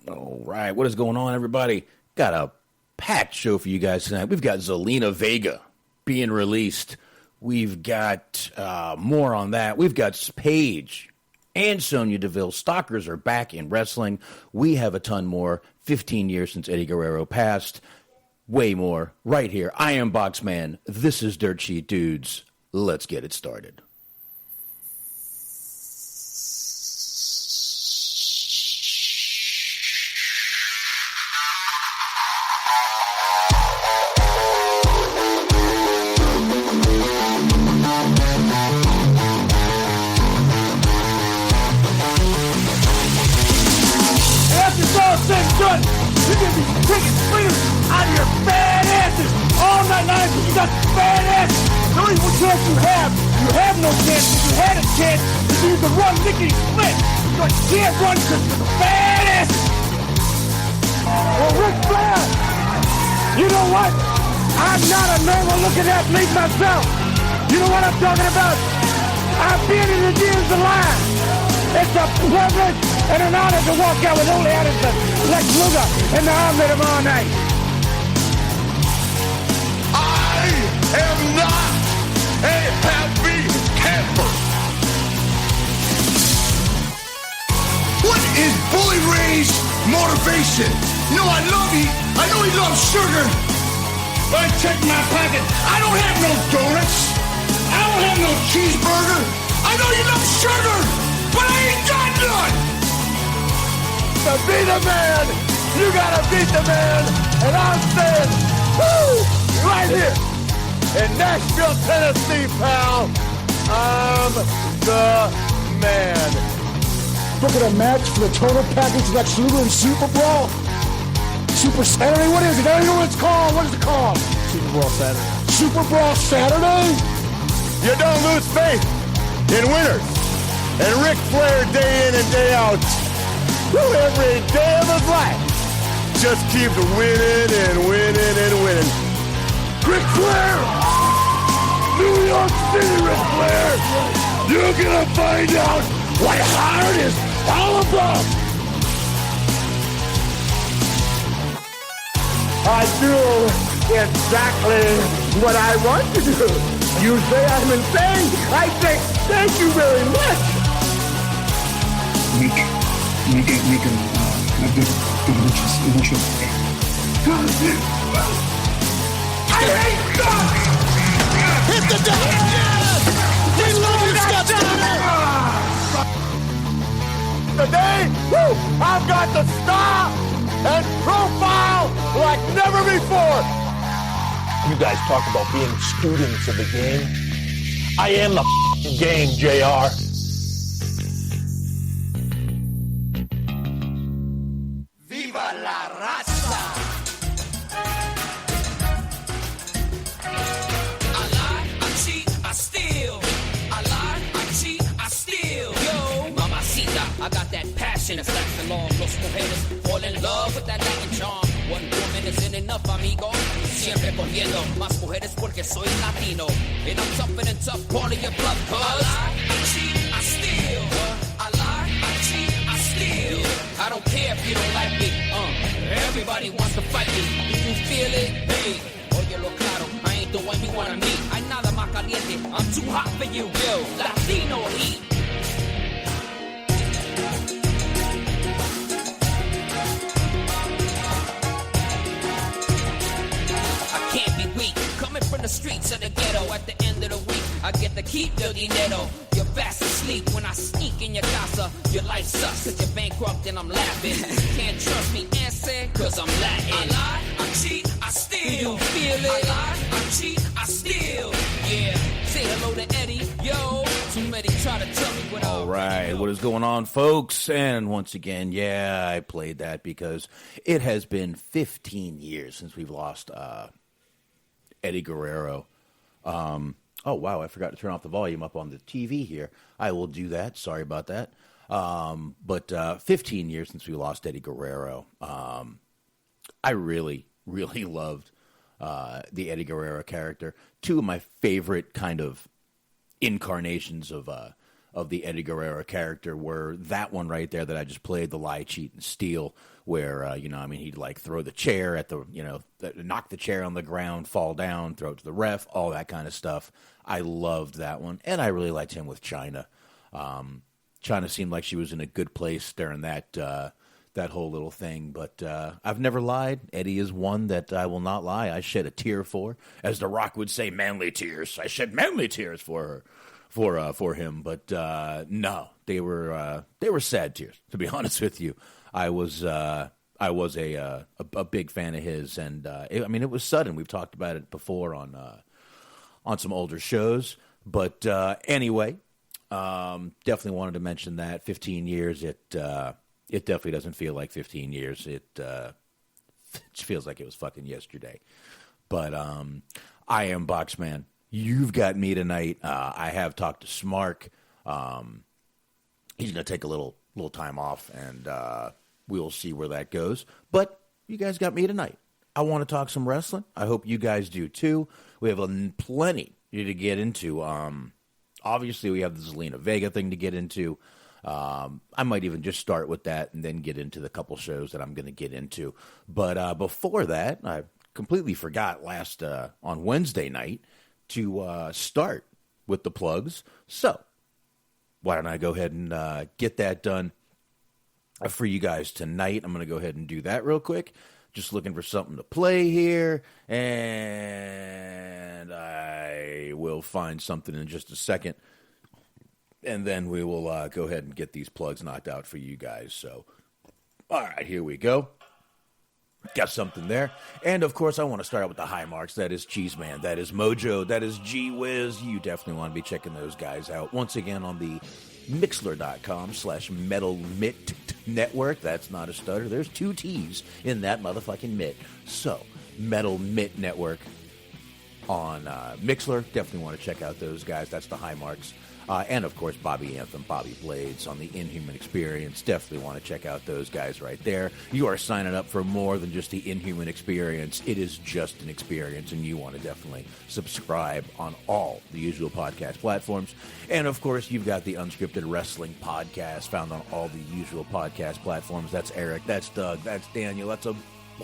All right, what is going on, everybody? Got a packed show for you guys tonight. We've got Zelina Vega being released. We've got more on that. We've got Paige and Sonya Deville. Stalkers are back in wrestling. We have a ton more. 15 years since Eddie Guerrero passed. Way more right here. I am Boxman. This is Dirt Sheet Dudes. Let's get it started. You're going to be taking freedom out of your fat asses all night long because you got fat asses. The only one chance you have no chance. If you had a chance, you could run lickety split. But you can't run because you're fat asses. Well, Ric Flair, you know what? I'm not a normal looking athlete myself. You know what I'm talking about? I've been in the years alive. It's a privilege and an honor to walk out with Ole Anderson, Lex Luger, and the arm of all night. I am not a happy camper. What is Bully Ray's motivation? No, I know he loves sugar. But I check my pocket. I don't have no donuts. I don't have no cheeseburger. I know you love sugar. But I ain't got none! To be the man, you gotta beat the man, and I'm saying, woo, right here in Nashville, Tennessee, pal, I'm the man. Look at a match for the total package of Lex Luger and Super Brawl. Super Saturday, what is it? I don't know what it's called. What is it called? Super Brawl Saturday. Super Brawl Saturday? You don't lose faith in winners. And Ric Flair, day in and day out, every day of his life, just keeps winning and winning and winning. Ric Flair! New York City, Ric Flair! You're gonna find out what hard is all about! I do exactly what I want to do. You say I'm insane. I say thank you very much. Make a good eventual. I hate God! Hit the deck! We love you, Scott Steiner! Today, I've got the star and profile like never before. You guys talk about being students of the game. I am the game, JR. I got that passion, it's lasting long. Los mujeres fall in love with that Latin charm. One woman isn't enough, amigo. Siempre cogiendo más mujeres porque soy latino. And I'm tougher than tough, part of your blood, cuz I lie, I cheat, I steal. I lie, I cheat, I steal. I don't care if you don't like me. Everybody wants to fight me. You feel it? Hey, óyelo claro, I ain't the one you wanna meet. Hay nada más caliente, I'm too hot for you, yo. Latino heat. From the streets of the ghetto, at the end of the week, I get to keep the dinero. You're fast asleep when I sneak in your casa. Your life sucks cause you're bankrupt and I'm laughing. Can't trust me, answer, cause I'm Latin. I lie, I cheat, I steal. You feel it? I lie, I cheat, I steal. Yeah, say hello to Eddie, yo. Too many try to tell me what All right, what is going on, folks? And once again, yeah, I played that because it has been 15 years since we've lost Eddie Guerrero. Oh, wow, I forgot to turn off the volume up on the TV here. I will do that. Sorry about that. But 15 years since we lost Eddie Guerrero. I really, really loved the Eddie Guerrero character. Two of my favorite kind of incarnations of of the Eddie Guerrero character were that one right there that I just played, the lie, cheat, and steal, where, he'd like throw the chair at the, knock the chair on the ground, fall down, throw it to the ref, all that kind of stuff. I loved that one. And I really liked him with Chyna. Chyna seemed like she was in a good place during that whole little thing. But I've never lied. Eddie is one that I will not lie. I shed a tear for. As The Rock would say, manly tears. I shed manly tears for her. For him, but no, they were sad tears. To be honest with you, I was a big fan of his, and it was sudden. We've talked about it before on some older shows, but anyway, definitely wanted to mention that 15 years. It definitely doesn't feel like 15 years. It feels like it was fucking yesterday. But I am Boxman. You've got me tonight. I have talked to Smark. He's going to take a little time off, and we'll see where that goes. But you guys got me tonight. I want to talk some wrestling. I hope you guys do too. We have plenty to get into. Obviously, we have the Zelina Vega thing to get into. I might even just start with that and then get into the couple shows that I'm going to get into. But before that, I completely forgot on Wednesday night to start with the plugs. So why don't I go ahead and get that done for you guys tonight. I'm going to go ahead and do that real quick. Just looking for something to play here, and I will find something in just a second, and then we will go ahead and get these plugs knocked out for you guys. So, all right, here we go. Got something there. And, of course, I want to start out with the high marks. That is Cheeseman. That is Mojo. That is G-Wiz. You definitely want to be checking those guys out. Once again, on the Mixler.com/Metal Mitt Network. That's not a stutter. There's 2 T's in that motherfucking mitt. So, Metal Mitt Network on Mixler. Definitely want to check out those guys. That's the high marks. And, of course, Bobby Anthem, Bobby Blades on the Inhuman Experience. Definitely want to check out those guys right there. You are signing up for more than just the Inhuman Experience. It is just an experience, and you want to definitely subscribe on all the usual podcast platforms. And, of course, you've got the Unscripted Wrestling Podcast found on all the usual podcast platforms. That's Eric, that's Doug, that's Daniel, that's a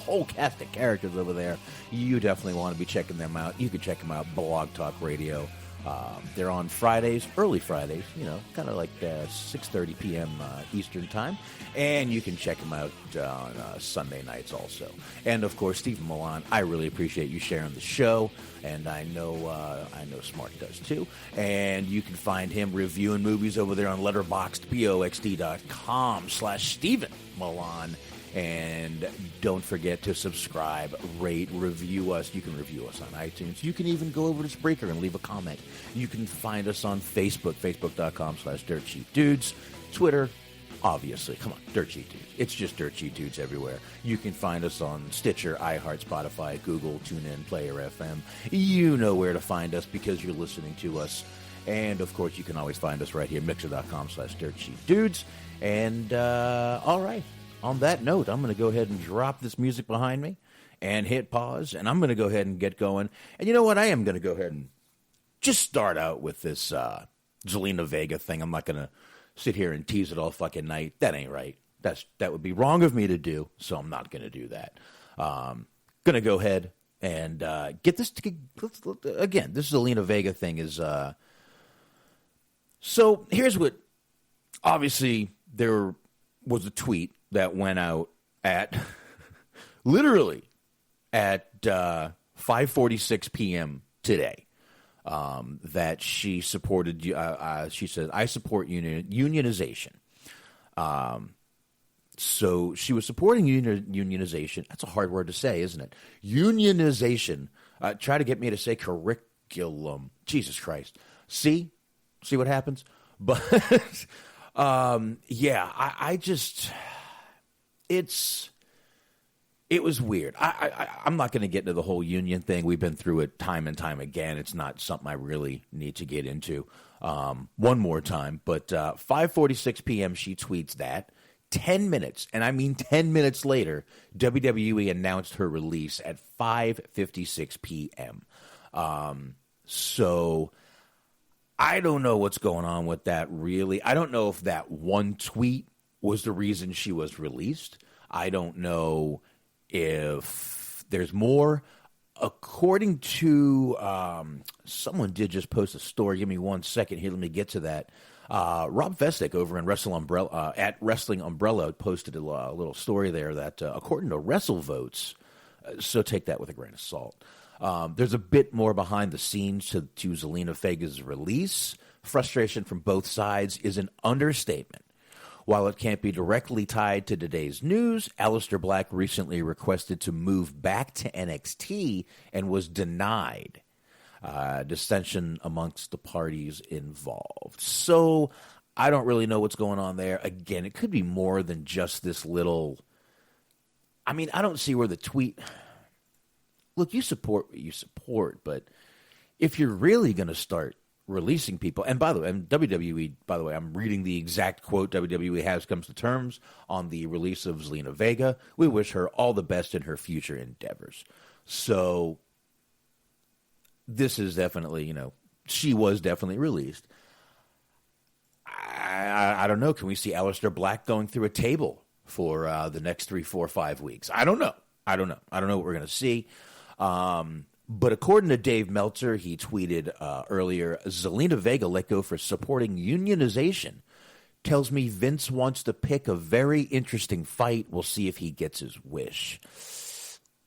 whole cast of characters over there. You definitely want to be checking them out. You can check them out, Blog Talk Radio. They're on Fridays, early Fridays, kind of like 6:30 p.m. Eastern Time. And you can check them out on Sunday nights also. And, of course, Stephen Milan, I really appreciate you sharing the show. And I know Smart does too. And you can find him reviewing movies over there on Letterboxd, boxd.com/Stephen Milan. And don't forget to subscribe, rate, review us. You can review us on iTunes. You can even go over to Spreaker and leave a comment. You can find us on Facebook, facebook.com/DirtCheapDudes. Twitter, obviously. Come on, Dirt Cheap Dudes. It's just Dirt Cheap Dudes everywhere. You can find us on Stitcher, iHeart, Spotify, Google, TuneIn, Player FM. You know where to find us because you're listening to us. And, of course, you can always find us right here, mixer.com/DirtCheapDudes. And, all right. On that note, I'm going to go ahead and drop this music behind me and hit pause, and I'm going to go ahead and get going. And you know what? I am going to go ahead and just start out with this Zelina Vega thing. I'm not going to sit here and tease it all fucking night. That ain't right. That would be wrong of me to do, so I'm not going to do that. Going to go ahead and get this. Again, this Zelina Vega thing is... So here's what... Obviously, there was a tweet that went out at literally at 5:46 p.m. today that she supported. She said, "I support unionization." So she was supporting unionization. That's a hard word to say, isn't it? Unionization. Try to get me to say curriculum. Jesus Christ. See what happens? But yeah, I just. It was weird. I'm not going to get into the whole union thing. We've been through it time and time again. It's not something I really need to get into one more time. But 5:46 p.m. she tweets that. 10 minutes, and I mean 10 minutes later, WWE announced her release at 5:56 p.m. So I don't know what's going on with that, really. I don't know if that one tweet was the reason she was released. I don't know if there's more. According to someone did just post a story. Give me 1 second here. Let me get to that. Rob Festick over in at Wrestling Umbrella posted a little story there that according to WrestleVotes, so take that with a grain of salt. There's a bit more behind the scenes to Zelina Vega's release. Frustration from both sides is an understatement. While it can't be directly tied to today's news, Aleister Black recently requested to move back to NXT and was denied. Dissension amongst the parties involved. So I don't really know what's going on there. Again, it could be more than just this little... I mean, I don't see where the tweet... Look, you support what you support, but if you're really going to start releasing people, and by the way, and WWE, by the way, I'm reading the exact quote WWE has comes to terms on the release of Zelina Vega. We wish her all the best in her future endeavors. So this is definitely, she was definitely released. I don't know. Can we see Aleister Black going through a table for the next 3, 4, 5 weeks? I don't know. I don't know what we're going to see. But according to Dave Meltzer, he tweeted earlier, Zelina Vega let go for supporting unionization. Tells me Vince wants to pick a very interesting fight. We'll see if he gets his wish.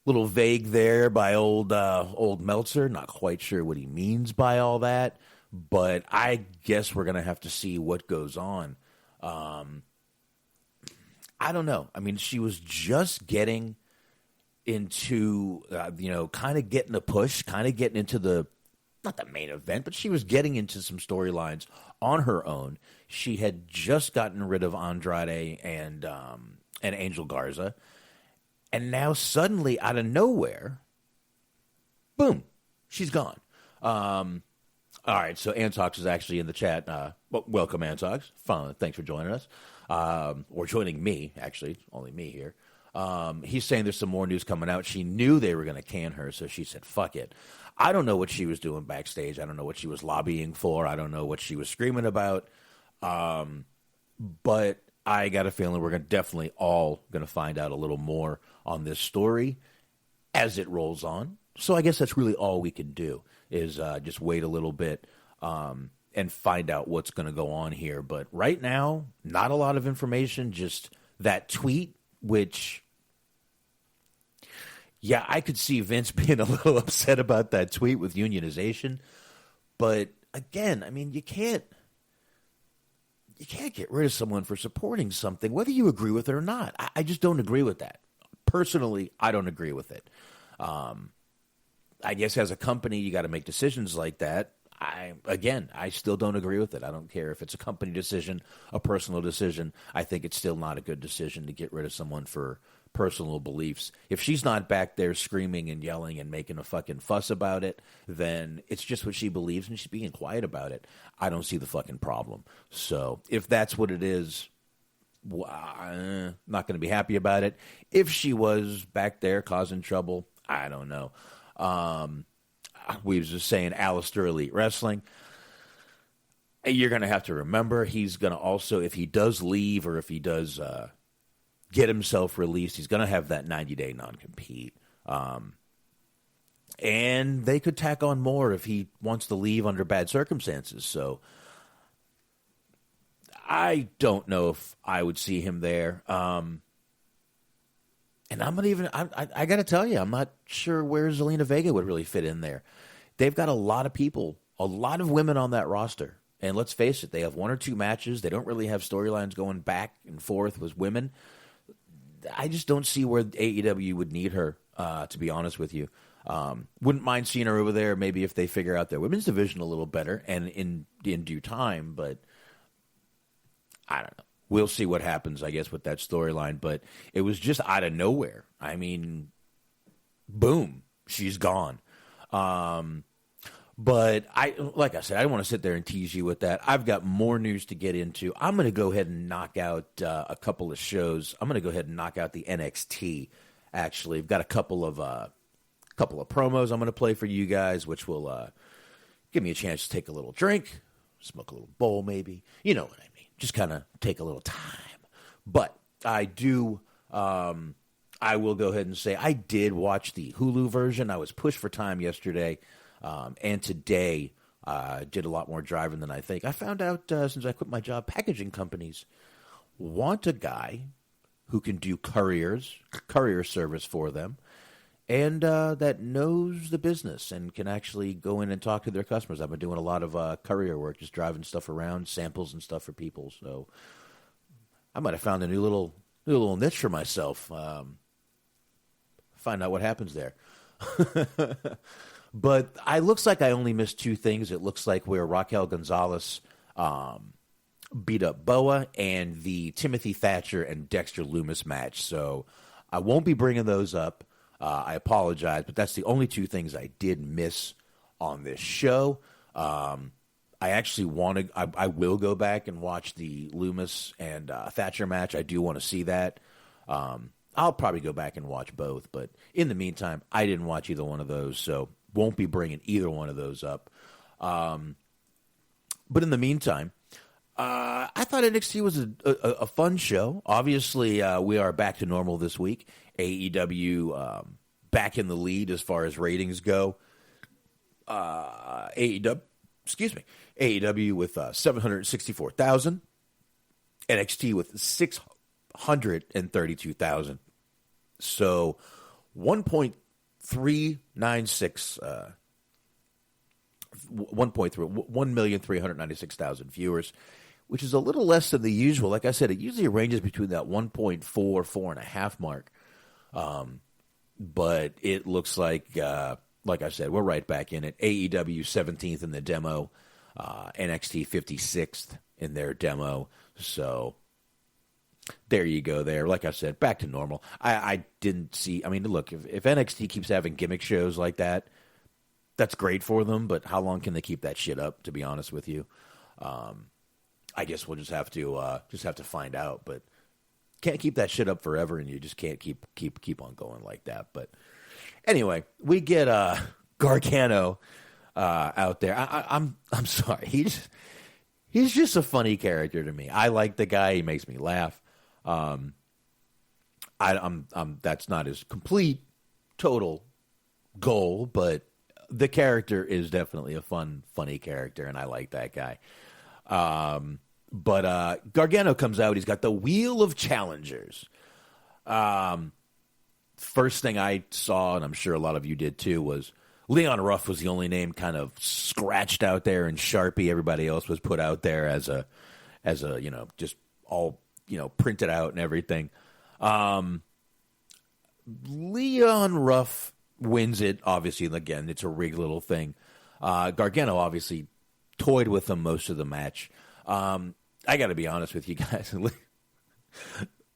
Little vague there by old Meltzer. Not quite sure what he means by all that. But I guess we're going to have to see what goes on. I don't know. I mean, she was just getting into, kind of getting a push, kind of getting into not the main event, but she was getting into some storylines on her own. She had just gotten rid of Andrade and Angel Garza. And now suddenly, out of nowhere, boom, she's gone. All right, so Antox is actually in the chat. Welcome, Antox. Thanks for joining us. Or joining me, actually. Only me here. He's saying there's some more news coming out. She knew they were going to can her, so she said, fuck it. I don't know what she was doing backstage. I don't know what she was lobbying for. I don't know what she was screaming about. But I got a feeling we're definitely all going to find out a little more on this story as it rolls on. So I guess that's really all we can do is just wait a little bit and find out what's going to go on here. But right now, not a lot of information, just that tweet, which, yeah, I could see Vince being a little upset about that tweet with unionization. But again, I mean, you can't get rid of someone for supporting something, whether you agree with it or not. I just don't agree with that. Personally, I don't agree with it. I guess as a company, you got to make decisions like that. I still don't agree with it. I don't care if it's a company decision, a personal decision. I think it's still not a good decision to get rid of someone for personal beliefs. If she's not back there screaming and yelling and making a fucking fuss about it, then it's just what she believes and she's being quiet about it. I don't see the fucking problem. So if that's what it is, not going to be happy about it. If she was back there causing trouble, I don't know. We was just saying Aleister Elite Wrestling. You're going to have to remember he's going to also, if he does leave or if he does get himself released, he's going to have that 90-day non-compete. And they could tack on more if he wants to leave under bad circumstances. So I don't know if I would see him there. And I'm not even, I got to tell you, I'm not sure where Zelina Vega would really fit in there. They've got a lot of people, a lot of women on that roster. And let's face it, they have 1 or 2 matches. They don't really have storylines going back and forth with women. I just don't see where AEW would need her, to be honest with you. Wouldn't mind seeing her over there, maybe if they figure out their women's division a little better and in due time, but I don't know. We'll see what happens, I guess, with that storyline. But it was just out of nowhere. I mean, boom, she's gone. But like I said, I don't want to sit there and tease you with that. I've got more news to get into. I'm going to go ahead and knock out a couple of shows. I'm going to go ahead and knock out the NXT. Actually, I've got a couple of promos I'm going to play for you guys, which will give me a chance to take a little drink, smoke a little bowl maybe. You know what I mean. Just kind of take a little time. But I do, I will go ahead and say I did watch the Hulu version. I was pushed for time yesterday, and today did a lot more driving than I think. I found out since I quit my job, packaging companies want a guy who can do courier service for them, and that knows the business and can actually go in and talk to their customers. I've been doing a lot of courier work, just driving stuff around, samples and stuff for people. So I might have found a new little niche for myself. Find out what happens there. But it looks like I only missed two things. It looks like where Raquel Gonzalez beat up Boa and the Timothy Thatcher and Dexter Lumis match. So I won't be bringing those up. I apologize, but that's the only two things I did miss on this show. I actually I will go back and watch the Lumis and Thatcher match. I do want to see that. I'll probably go back and watch both, but in the meantime, I didn't watch either one of those, so won't be bringing either one of those up. But in the meantime, I thought NXT was a fun show. Obviously, we are back to normal this week. AEW back in the lead as far as ratings go. AEW with 764,000. NXT with 632,000. So 1.396 1,396,000 viewers, which is a little less than the usual. Like I said, it usually ranges between that 1.4, 4.5 mark. But it looks like I said, we're right back in it. AEW 17th in the demo, NXT 56th in their demo. So there you go there. Like I said, back to normal. I didn't see, look, if NXT keeps having gimmick shows like that, that's great for them, but how long can they keep that shit up, to be honest with you? I guess we'll just have to find out, but can't keep that shit up forever, and you just can't keep on going like that. But anyway, we get Gargano out there. I'm sorry. He's just a funny character to me. I like the guy. He makes me laugh. That's not his complete, total goal, but the character is definitely a funny character, and I like that guy. But Gargano comes out. He's got the Wheel of Challengers. First thing I saw, and I'm sure a lot of you did too, was Leon Ruff was the only name kind of scratched out there in Sharpie. Everybody else was put out there as a just all printed out and everything. Leon Ruff wins it, obviously, and again, it's a rigged little thing. Gargano obviously toyed with him most of the match. I got to be honest with you guys.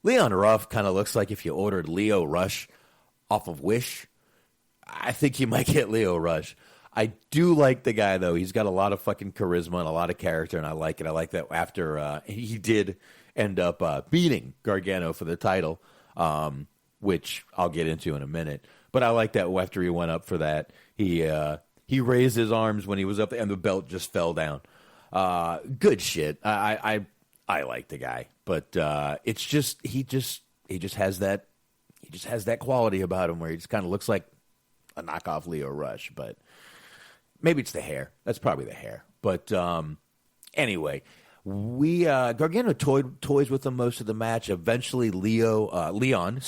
Leon Ruff kind of looks like if you ordered Lio Rush off of Wish. I think you might get Lio Rush. I do like the guy, though. He's got a lot of fucking charisma and a lot of character, and I like it. I like that after he did end up beating Gargano for the title, which I'll get into in a minute. But I like that after he went up for that, he raised his arms when he was up there, and the belt just fell down. Good shit. I like the guy, but it's just he just has that quality about him where he just kind of looks like a knockoff Lio Rush. But maybe it's the hair. That's probably the hair. But anyway, Gargano toys with him most of the match. Eventually, Leon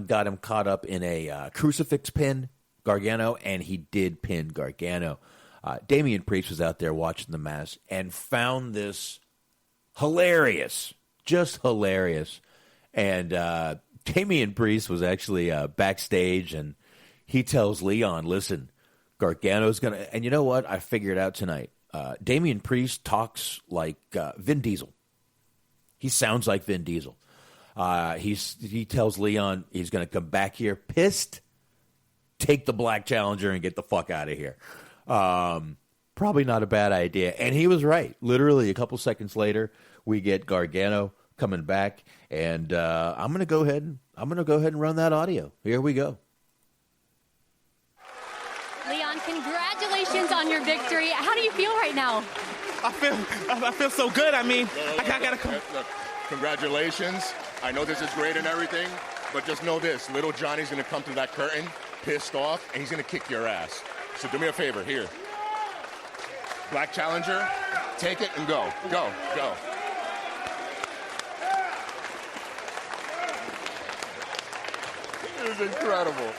got him caught up in a crucifix pin, Gargano, and he did pin Gargano. Damian Priest was out there watching the match and found this hilarious, just hilarious. And Damian Priest was actually backstage, and he tells Leon, listen, Gargano's going to... And you know what? I figured out tonight. Damian Priest talks like Vin Diesel. He sounds like Vin Diesel. He tells Leon he's going to come back here pissed, take the black challenger, and get the fuck out of here. Probably not a bad idea. And he was right. Literally a couple seconds later, we get Gargano coming back, and I'm going to go ahead and run that audio. Here we go. Leon, congratulations on your victory. How do you feel right now? I feel so good. I mean, I gotta come. Look, congratulations. I know this is great and everything, but just know this: little Johnny's gonna come through that curtain, pissed off, and he's gonna kick your ass. So do me a favor, here. Black Challenger, take it and go. Go. It was incredible.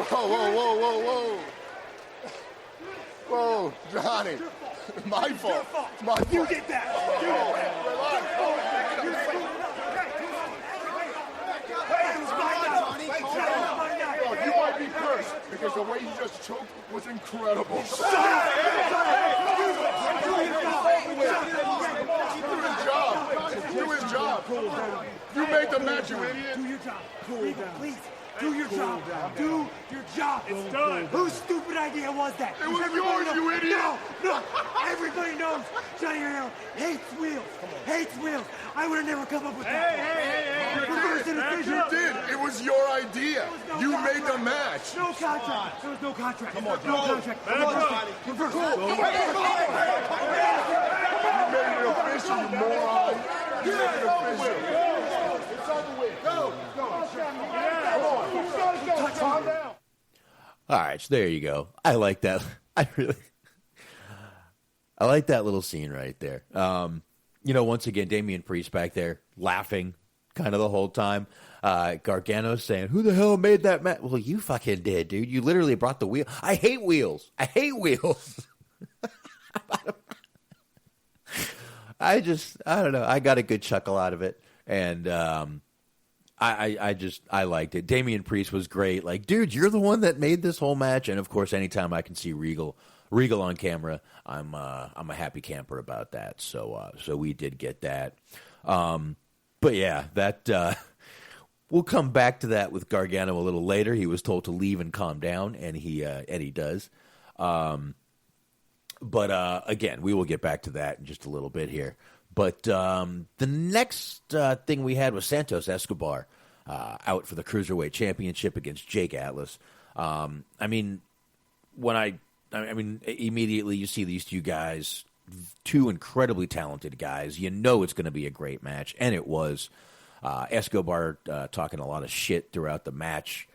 Whoa. Whoa, Johnny. My fault. My fault. You did that. You might be cursed because the way you just choked was incredible. Do his job. You made the match, you idiot. Do your job. Cool down. Please. Do your job. Do your job. It's done. Whose stupid idea was that? It was yours, you idiot. No. Everybody knows Johnny Guerrero hates wheels. I would have never come up with that. Hey. You did. It was your idea. You made the match. No contract. There was no contract. Come on, no contract. Reverse. You made it official, you moron. You made it official. It's on the way. Go. Calm down. All right, so there you go. I like that. I like that little scene right there. Once again, Damian Priest back there laughing kind of the whole time. Gargano saying, "Who the hell made that match?" Well, you fucking did, dude. You literally brought the wheel. I hate wheels. I don't know. I got a good chuckle out of it, and I liked it. Damian Priest was great. Like, dude, you're the one that made this whole match. And of course, anytime I can see Regal on camera, I'm a happy camper about that. So we did get that. But yeah, that we'll come back to that with Gargano a little later. He was told to leave and calm down, and he does. But again, we will get back to that in just a little bit here. But the next thing we had was Santos Escobar out for the Cruiserweight Championship against Jake Atlas. Immediately you see these two guys, two incredibly talented guys. You know it's going to be a great match, and it was. Escobar talking a lot of shit throughout the match.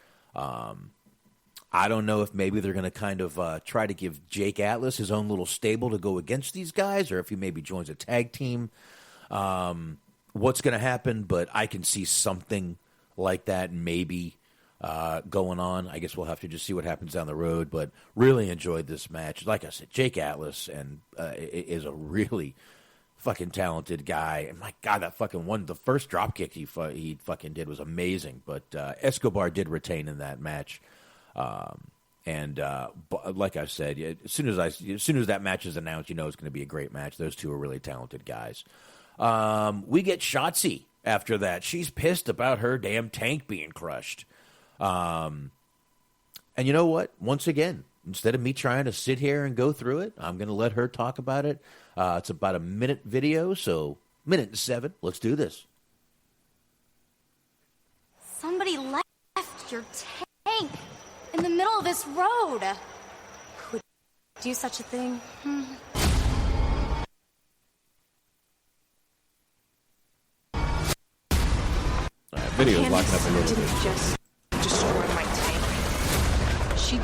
I don't know if maybe they're going to kind of try to give Jake Atlas his own little stable to go against these guys, or if he maybe joins a tag team. What's going to happen, but I can see something like that maybe going on. I guess we'll have to just see what happens down the road, but really enjoyed this match. Like I said, Jake Atlas is a really fucking talented guy. And my God, that fucking one, the first dropkick he fucking did was amazing, but Escobar did retain in that match. Like I said, as soon as that match is announced, you know it's going to be a great match. Those two are really talented guys. We get Shotzi after that. She's pissed about her damn tank being crushed. And you know what? Once again, instead of me trying to sit here and go through it, I'm going to let her talk about it. It's about a minute video, so minute and 7. Let's do this. Somebody left your tank in the middle of this road. Who would do such a thing? Video's locking up a little bit. Just destroy my tank. She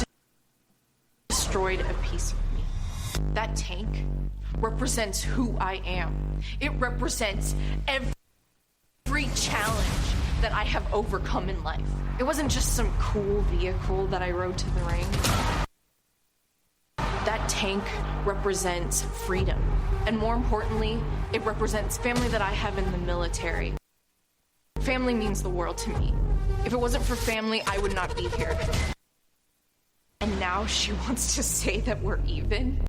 destroyed a piece of me. That tank represents who I am. It represents every challenge that I have overcome in life. It wasn't just some cool vehicle that I rode to the ring. That tank represents freedom. And more importantly, it represents family that I have in the military. Family means the world to me. If it wasn't for family, I would not be here. And now she wants to say that we're even?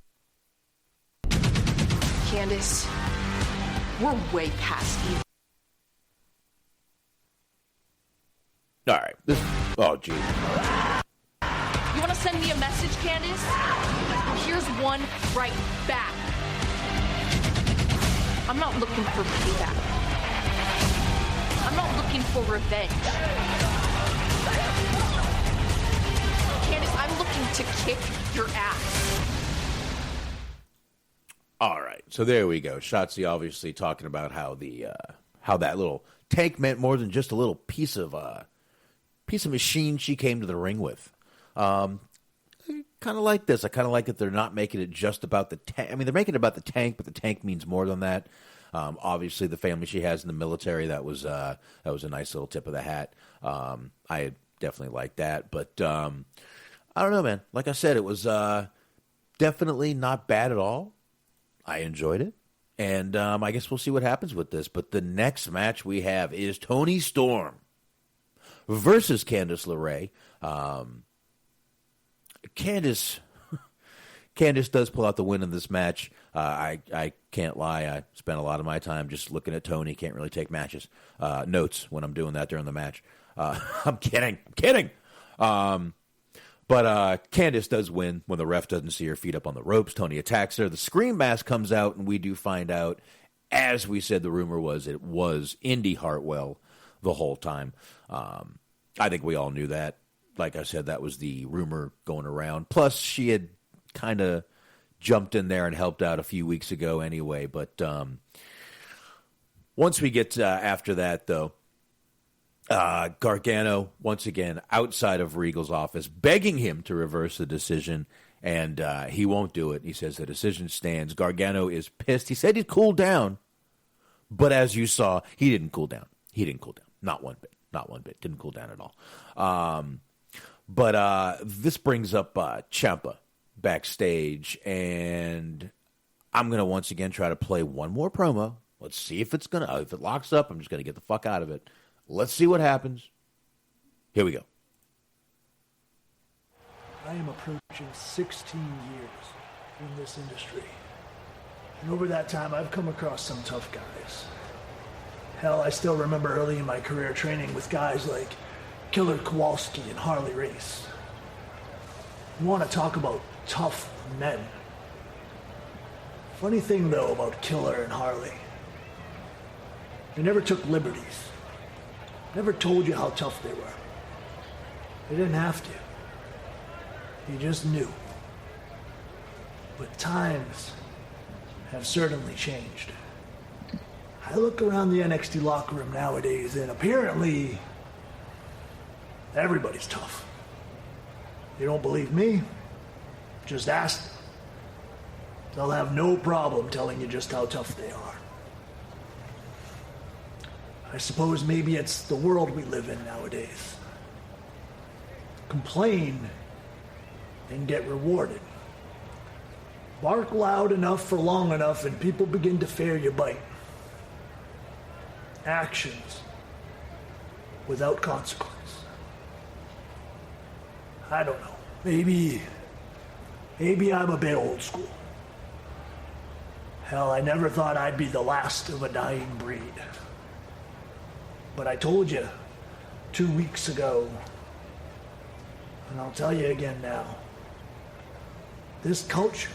Candace, we're way past even. All right. Oh, geez. You want to send me a message, Candace? Here's one right back. I'm not looking for payback. I'm not looking for revenge. Candace, I'm looking to kick your ass. So there we go. Shotzi obviously talking about how how that little tank meant more than just a little piece of machine she came to the ring with. I kind of like this. I kind of like that they're not making it just about the tank. I mean, they're making it about the tank, but the tank means more than that. Obviously, the family she has in the military, that was a nice little tip of the hat. I definitely like that. But I don't know, man. Like I said, it was definitely not bad at all. I enjoyed it. And I guess we'll see what happens with this. But the next match we have is Toni Storm versus Candice LeRae. Candice does pull out the win in this match. I can't lie. I spent a lot of my time just looking at Toni. Can't really take notes when I'm doing that during the match. I'm kidding. But Candice does win when the ref doesn't see her feet up on the ropes. Toni attacks her. The Scream Mask comes out, and we do find out, as we said the rumor was, it was Indy Hartwell the whole time. I think we all knew that. Like I said, that was the rumor going around. Plus, she had kind of jumped in there and helped out a few weeks ago anyway. But once we get after that, though, Gargano, once again, outside of Regal's office, begging him to reverse the decision, and he won't do it. He says the decision stands. Gargano is pissed. He said he'd cool down, but as you saw, he didn't cool down. Not one bit. Didn't cool down at all. But this brings up Ciampa backstage, and I'm going to once again try to play one more promo. Let's see if if it locks up, I'm just going to get the fuck out of it. Let's see what happens. Here we go. I am approaching 16 years in this industry. And over that time, I've come across some tough guys. Hell, I still remember early in my career training with guys like Killer Kowalski and Harley Race. You want to talk about tough men. Funny thing, though, about Killer and Harley. They never took liberties. Never told you how tough they were. They didn't have to. You just knew. But times have certainly changed. I look around the NXT locker room nowadays, and apparently everybody's tough. You don't believe me? Just ask them. They'll have no problem telling you just how tough they are. I suppose maybe it's the world we live in nowadays. Complain and get rewarded. Bark loud enough for long enough and people begin to fear you bite. Actions without consequence. I don't know. Maybe I'm a bit old school. Hell, I never thought I'd be the last of a dying breed. But I told you 2 weeks ago, and I'll tell you again now, this culture,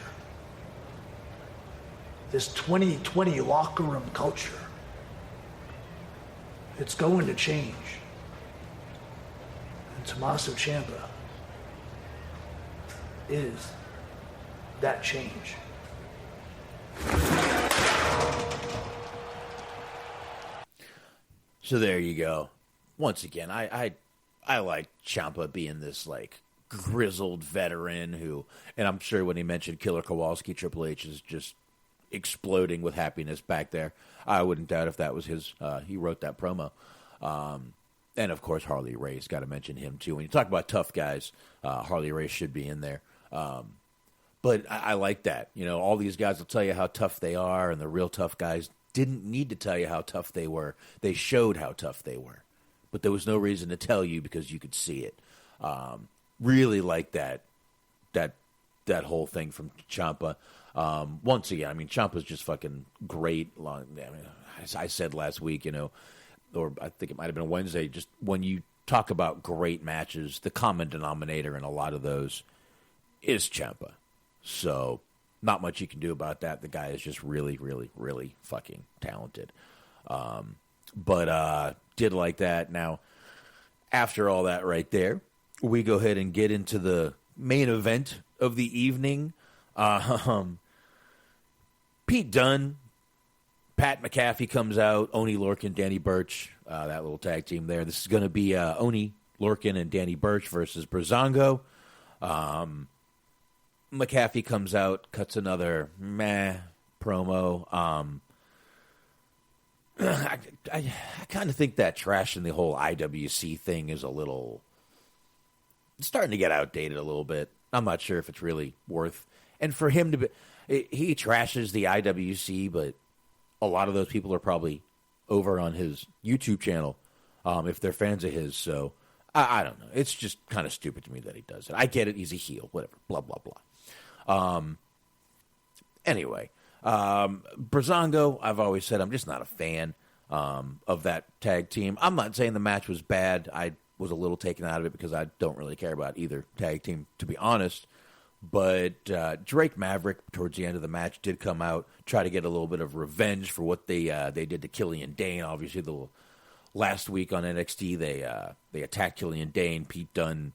this 2020 locker room culture, it's going to change. And Tommaso Ciampa is that change. So there you go. Once again, I like Ciampa being this like grizzled veteran who, and I'm sure when he mentioned Killer Kowalski, Triple H is just exploding with happiness back there. I wouldn't doubt if that was his. He wrote that promo, and of course Harley Race. Got to mention him too. When you talk about tough guys, Harley Race should be in there. But I like that. You know, all these guys will tell you how tough they are, and the real tough guys didn't need to tell you how tough they were. They showed how tough they were. But there was no reason to tell you because you could see it. Really like that whole thing from Ciampa. Once again, I mean, Ciampa's just fucking great. I mean, as I said last week, you know, or I think it might have been Wednesday, just when you talk about great matches, the common denominator in a lot of those is Ciampa. So not much you can do about that. The guy is just really, really, really fucking talented. But did like that. Now, after all that right there, we go ahead and get into the main event of the evening. Pete Dunne, Pat McAfee comes out, Oni Lorcan, Danny Burch, that little tag team there. This is going to be Oni Lorcan and Danny Burch versus Breezango. McAfee comes out, cuts another meh promo. I kind of think that trash in the whole IWC thing is a little starting to get outdated a little bit. I'm not sure if it's really worth. And for him to be, he trashes the IWC, but a lot of those people are probably over on his YouTube channel if they're fans of his. So I don't know. It's just kind of stupid to me that he does it. I get it. He's a heel. Whatever. Blah, blah, blah. Anyway, Breezango, I've always said I'm just not a fan of that tag team. I'm not saying the match was bad. I was a little taken out of it because I don't really care about either tag team, to be honest. But Drake Maverick, towards the end of the match, did come out, try to get a little bit of revenge for what they did to Killian Dane. Obviously, last week on NXT, they attacked Killian Dane. Pete Dunne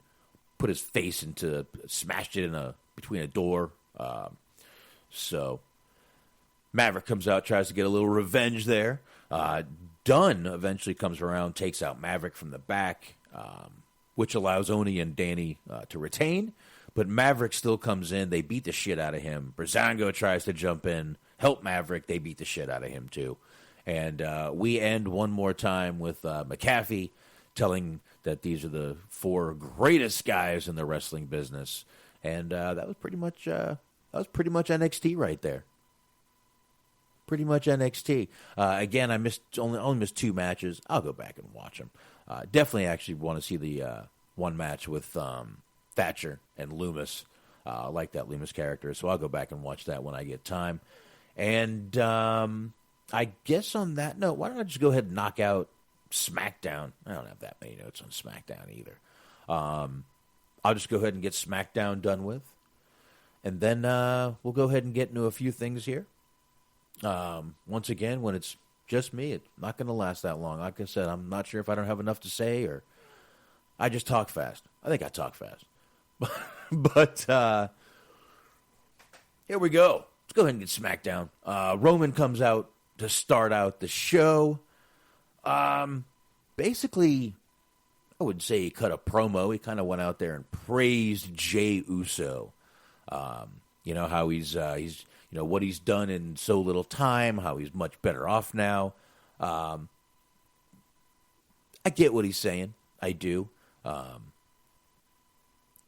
put his face smashed it between a door. So Maverick comes out, tries to get a little revenge there. Dunne eventually comes around, takes out Maverick from the back, which allows Oni and Danny to retain. But Maverick still comes in. They beat the shit out of him. Breezango tries to jump in, help Maverick. They beat the shit out of him, too. And we end one more time with McAfee telling that these are the 4 greatest guys in the wrestling business. And that was pretty much NXT right there. Pretty much NXT. Again, I only missed 2 matches. I'll go back and watch them. Definitely actually want to see the one match with Thatcher and Loomis. I like that Loomis character, so I'll go back and watch that when I get time. And I guess on that note, why don't I just go ahead and knock out SmackDown? I don't have that many notes on SmackDown either. I'll just go ahead and get SmackDown done with. And then we'll go ahead and get into a few things here. Once again, when it's just me, it's not going to last that long. Like I said, I'm not sure if I don't have enough to say or I just talk fast. I think I talk fast. But here we go. Let's go ahead and get SmackDown. Roman comes out to start out the show. Basically, I would say he cut a promo. He kind of went out there and praised Jey Uso. How he's what he's done in so little time, how he's much better off now. I get what he's saying. I do.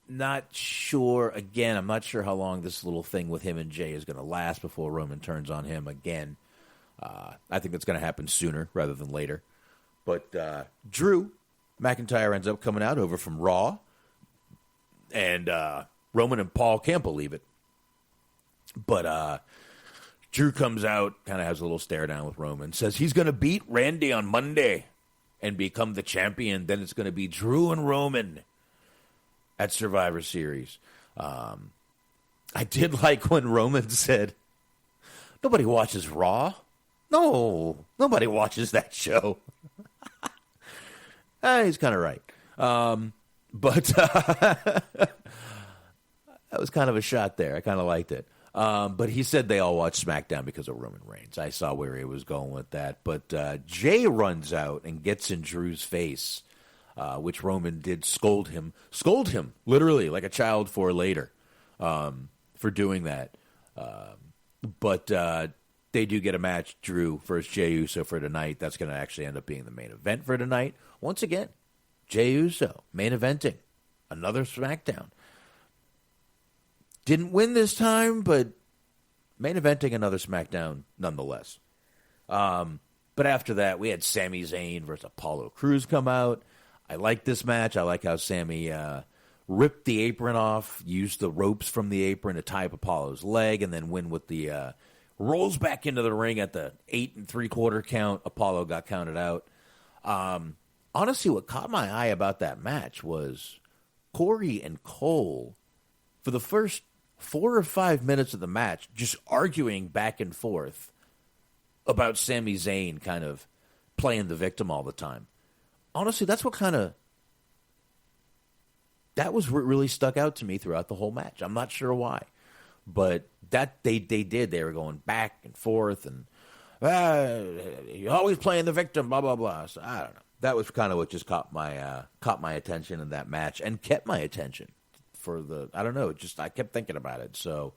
Not sure. Again, I'm not sure how long this little thing with him and Jay is going to last before Roman turns on him again. I think that's going to happen sooner rather than later. But Drew McIntyre ends up coming out over from Raw. And Roman and Paul can't believe it. But Drew comes out, kind of has a little stare down with Roman, says he's going to beat Randy on Monday and become the champion. Then it's going to be Drew and Roman at Survivor Series. I did like when Roman said, nobody watches Raw. No, nobody watches that show. He's kind of right. But that was kind of a shot there. I kind of liked it. But he said they all watch SmackDown because of Roman Reigns. I saw where he was going with that. But Jay runs out and gets in Drew's face, which Roman did scold him, literally, like a child for later, for doing that. But they do get a match, Drew versus Jey Uso for tonight. That's going to actually end up being the main event for tonight. Once again, Jey Uso, main eventing, another SmackDown. Didn't win this time, but main eventing another SmackDown nonetheless. But after that, we had Sami Zayn versus Apollo Crews come out. I like this match. I like how Sami ripped the apron off, used the ropes from the apron to tie up Apollo's leg, and then win with the rolls back into the ring at the 8 3/4 count. Apollo got counted out. Honestly, what caught my eye about that match was Corey and Cole, for the first 4 or 5 minutes of the match, just arguing back and forth about Sami Zayn kind of playing the victim all the time. Honestly, that was what really stuck out to me throughout the whole match. I'm not sure why. But that they did. They were going back and forth, and you're always playing the victim, blah, blah, blah. So, I don't know. That was kind of what just caught my attention in that match and kept my attention for I don't know, I kept thinking about it. So,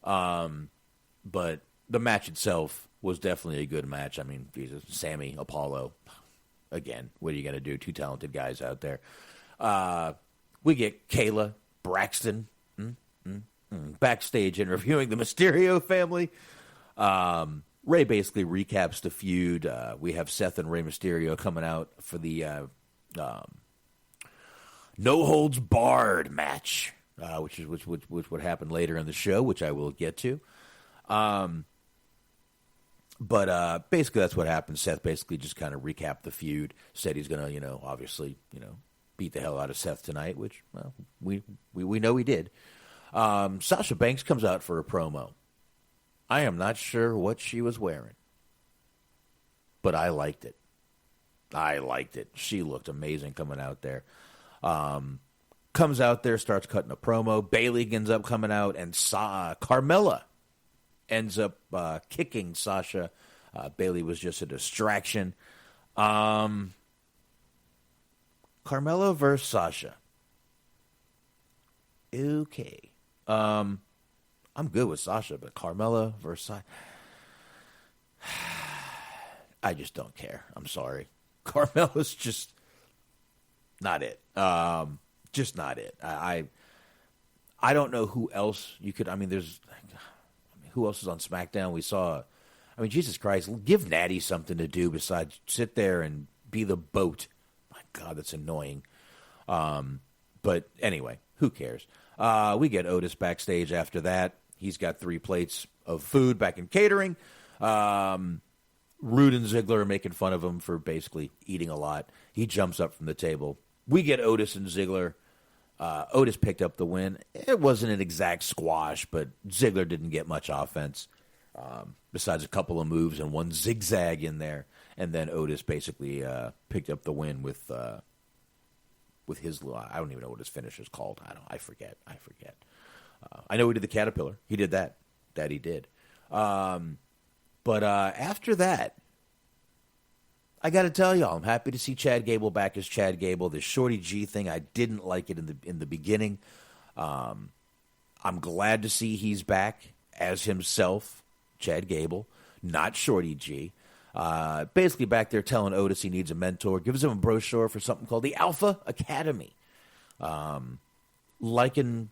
but the match itself was definitely a good match. I mean, Jesus, Sammy, Apollo, again, what are you going to do? Two talented guys out there. We get Kayla Braxton backstage interviewing the Mysterio family. Ray basically recaps the feud. We have Seth and Rey Mysterio coming out for the no holds barred match, which would happen later in the show, which I will get to. But basically that's what happened. Seth basically just kind of recapped the feud, said he's going to, obviously, beat the hell out of Seth tonight, which, well, we know he did. Sasha Banks comes out for a promo. I am not sure what she was wearing, but I liked it. She looked amazing coming out there. Comes out there, starts cutting a promo. Bayley ends up coming out, and Carmella ends up kicking Sasha. Bayley was just a distraction. Carmella versus Sasha. Okay. I'm good with Sasha, but Carmella versus Sasha, I just don't care. I'm sorry. Carmella's just not it. Just not it. I don't know who else you could. I mean, who else is on SmackDown? We saw. I mean, Jesus Christ, give Natty something to do besides sit there and be the boat. My God, that's annoying. But anyway, who cares? We get Otis backstage after that. He's got 3 plates of food back in catering. Rude and Ziggler are making fun of him for basically eating a lot. He jumps up from the table. We get Otis and Ziggler. Otis picked up the win. It wasn't an exact squash, but Ziggler didn't get much offense besides a couple of moves and one zigzag in there. And then Otis basically picked up the win with his. I don't even know what his finish is called. I forget. I know he did the Caterpillar. He did that. That he did. But after that, I got to tell y'all, I'm happy to see Chad Gable back as Chad Gable. The Shorty G thing, I didn't like it in the beginning. I'm glad to see he's back as himself, Chad Gable, not Shorty G. Basically back there telling Otis he needs a mentor, gives him a brochure for something called the Alpha Academy. Liking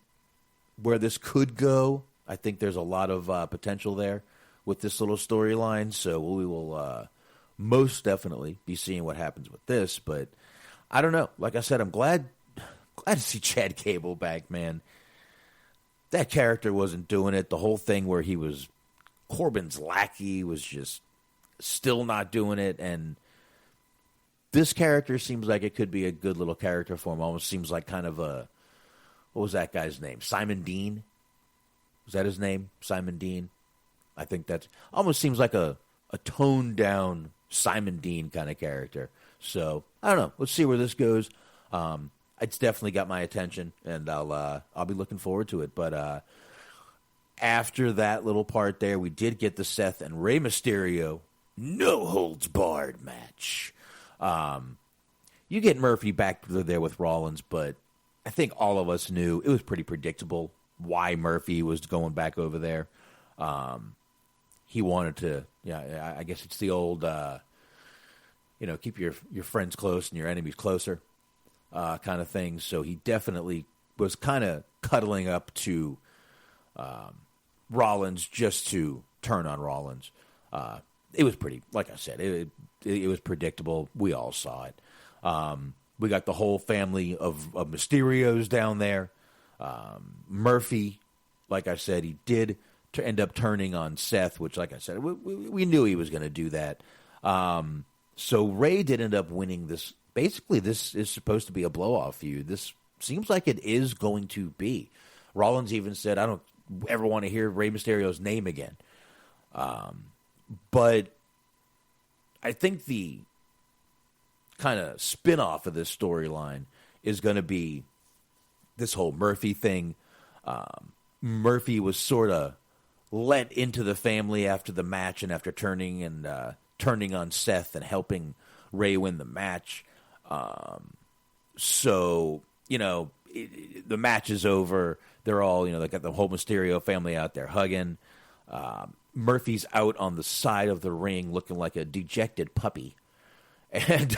where this could go. I think there's a lot of potential there with this little storyline, so we will most definitely be seeing what happens with this, but I don't know. Like I said, I'm glad to see Chad Gable back, man. That character wasn't doing it. The whole thing where he was Corbin's lackey was just still not doing it, and this character seems like it could be a good little character for him. Almost seems like kind of a, what was that guy's name? Simon Dean? Was that his name? Simon Dean? I think that's almost seems like a toned down Simon Dean kind of character. So I don't know. Let's see where this goes. It's definitely got my attention, and I'll be looking forward to it. But after that little part there, we did get the Seth and Rey Mysterio no holds barred match. You get Murphy back there with Rollins, but I think all of us knew it was pretty predictable why Murphy was going back over there. He wanted to, I guess it's the old, keep your friends close and your enemies closer kind of thing. So he definitely was kind of cuddling up to Rollins just to turn on Rollins. It was pretty, like I said, it was predictable. We all saw it. We got the whole family of Mysterios down there. Murphy, like I said, he did to end up turning on Seth, which, like I said, we knew he was going to do that. So Ray did end up winning this. Basically, this is supposed to be a blow-off feud. This seems like it is going to be. Rollins even said, I don't ever want to hear Rey Mysterio's name again. But I think the kind of spin-off of this storyline is going to be this whole Murphy thing. Murphy was sort of let into the family after the match and after turning on Seth and helping Ray win the match. So, the match is over. They're all, they got the whole Mysterio family out there hugging. Murphy's out on the side of the ring looking like a dejected puppy. And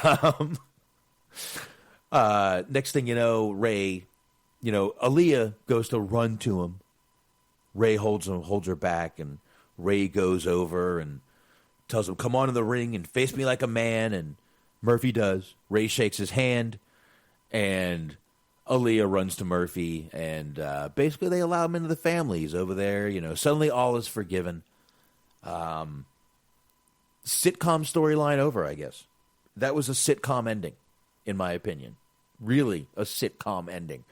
next thing you know, Ray, Aaliyah goes to run to him. Ray holds her back, and Ray goes over and tells him, come on in the ring and face me like a man, and Murphy does. Ray shakes his hand, and Aaliyah runs to Murphy, and basically they allow him into the family. He's over there, suddenly all is forgiven. Sitcom storyline over, I guess. That was a sitcom ending, in my opinion. Really a sitcom ending.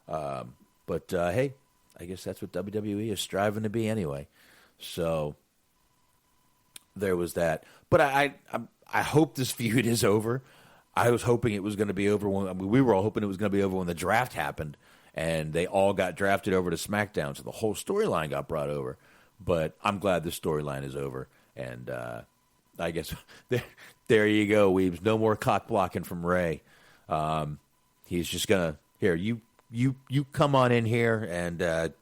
But hey, I guess that's what WWE is striving to be anyway. So there was that. But I hope this feud is over. I was hoping it was going to be over we were all hoping it was going to be over when the draft happened, and they all got drafted over to SmackDown, so the whole storyline got brought over. But I'm glad the storyline is over, and I guess there you go, Weebs. No more cock blocking from Ray. He's just gonna you come on in here and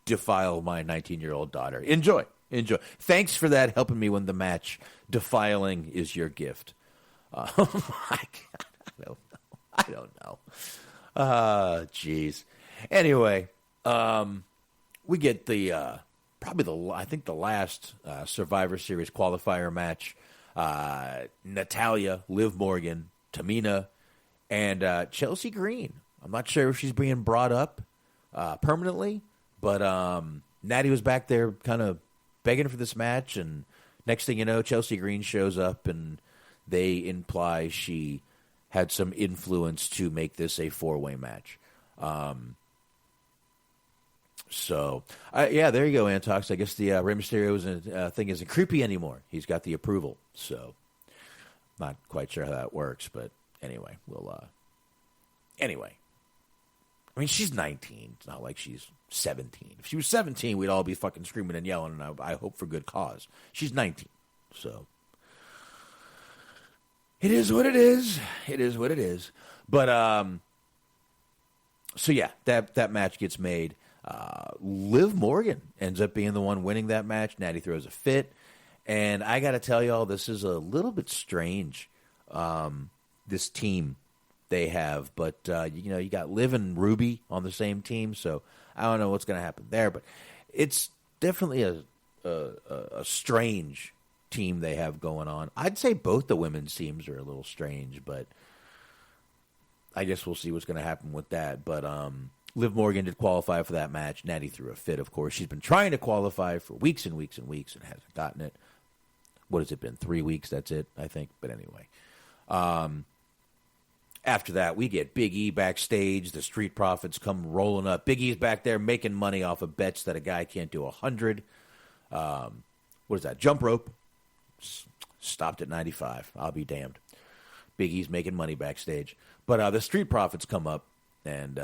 defile my 19-year-old daughter. Enjoy. Thanks for that, helping me win the match. Defiling is your gift. I don't know. Jeez. Anyway, we get the the last Survivor Series qualifier match. Natalya, Liv Morgan, Tamina, and Chelsea Green. I'm not sure if she's being brought up permanently, but Natty was back there kind of begging for this match, and next thing you know, Chelsea Green shows up, and they imply she had some influence to make this a four-way match. So, there you go, Antox. I guess the Rey Mysterio thing isn't creepy anymore. He's got the approval. So, not quite sure how that works, but anyway, anyway. I mean, she's 19. It's not like she's 17. If she was 17, we'd all be fucking screaming and yelling, and I hope for good cause. She's 19, so it is what it is. It is what it is. But so yeah, that match gets made. Liv Morgan ends up being the one winning that match. Natty throws a fit, and I got to tell y'all, this is a little bit strange. This team they have, but you got Liv and Ruby on the same team, so I don't know what's going to happen there. But it's definitely a strange team they have going on. I'd say both the women's teams are a little strange, but I guess we'll see what's going to happen with that. But Liv Morgan did qualify for that match. Natty threw a fit, of course. She's been trying to qualify for weeks and weeks and weeks and hasn't gotten it. What has it been? 3 weeks? That's it, I think. But anyway. After that, we get Big E backstage. The Street Profits come rolling up. Big E's back there making money off of bets that a guy can't do 100. What is that? Jump rope. Stopped at 95. I'll be damned. Big E's making money backstage. But the Street Profits come up and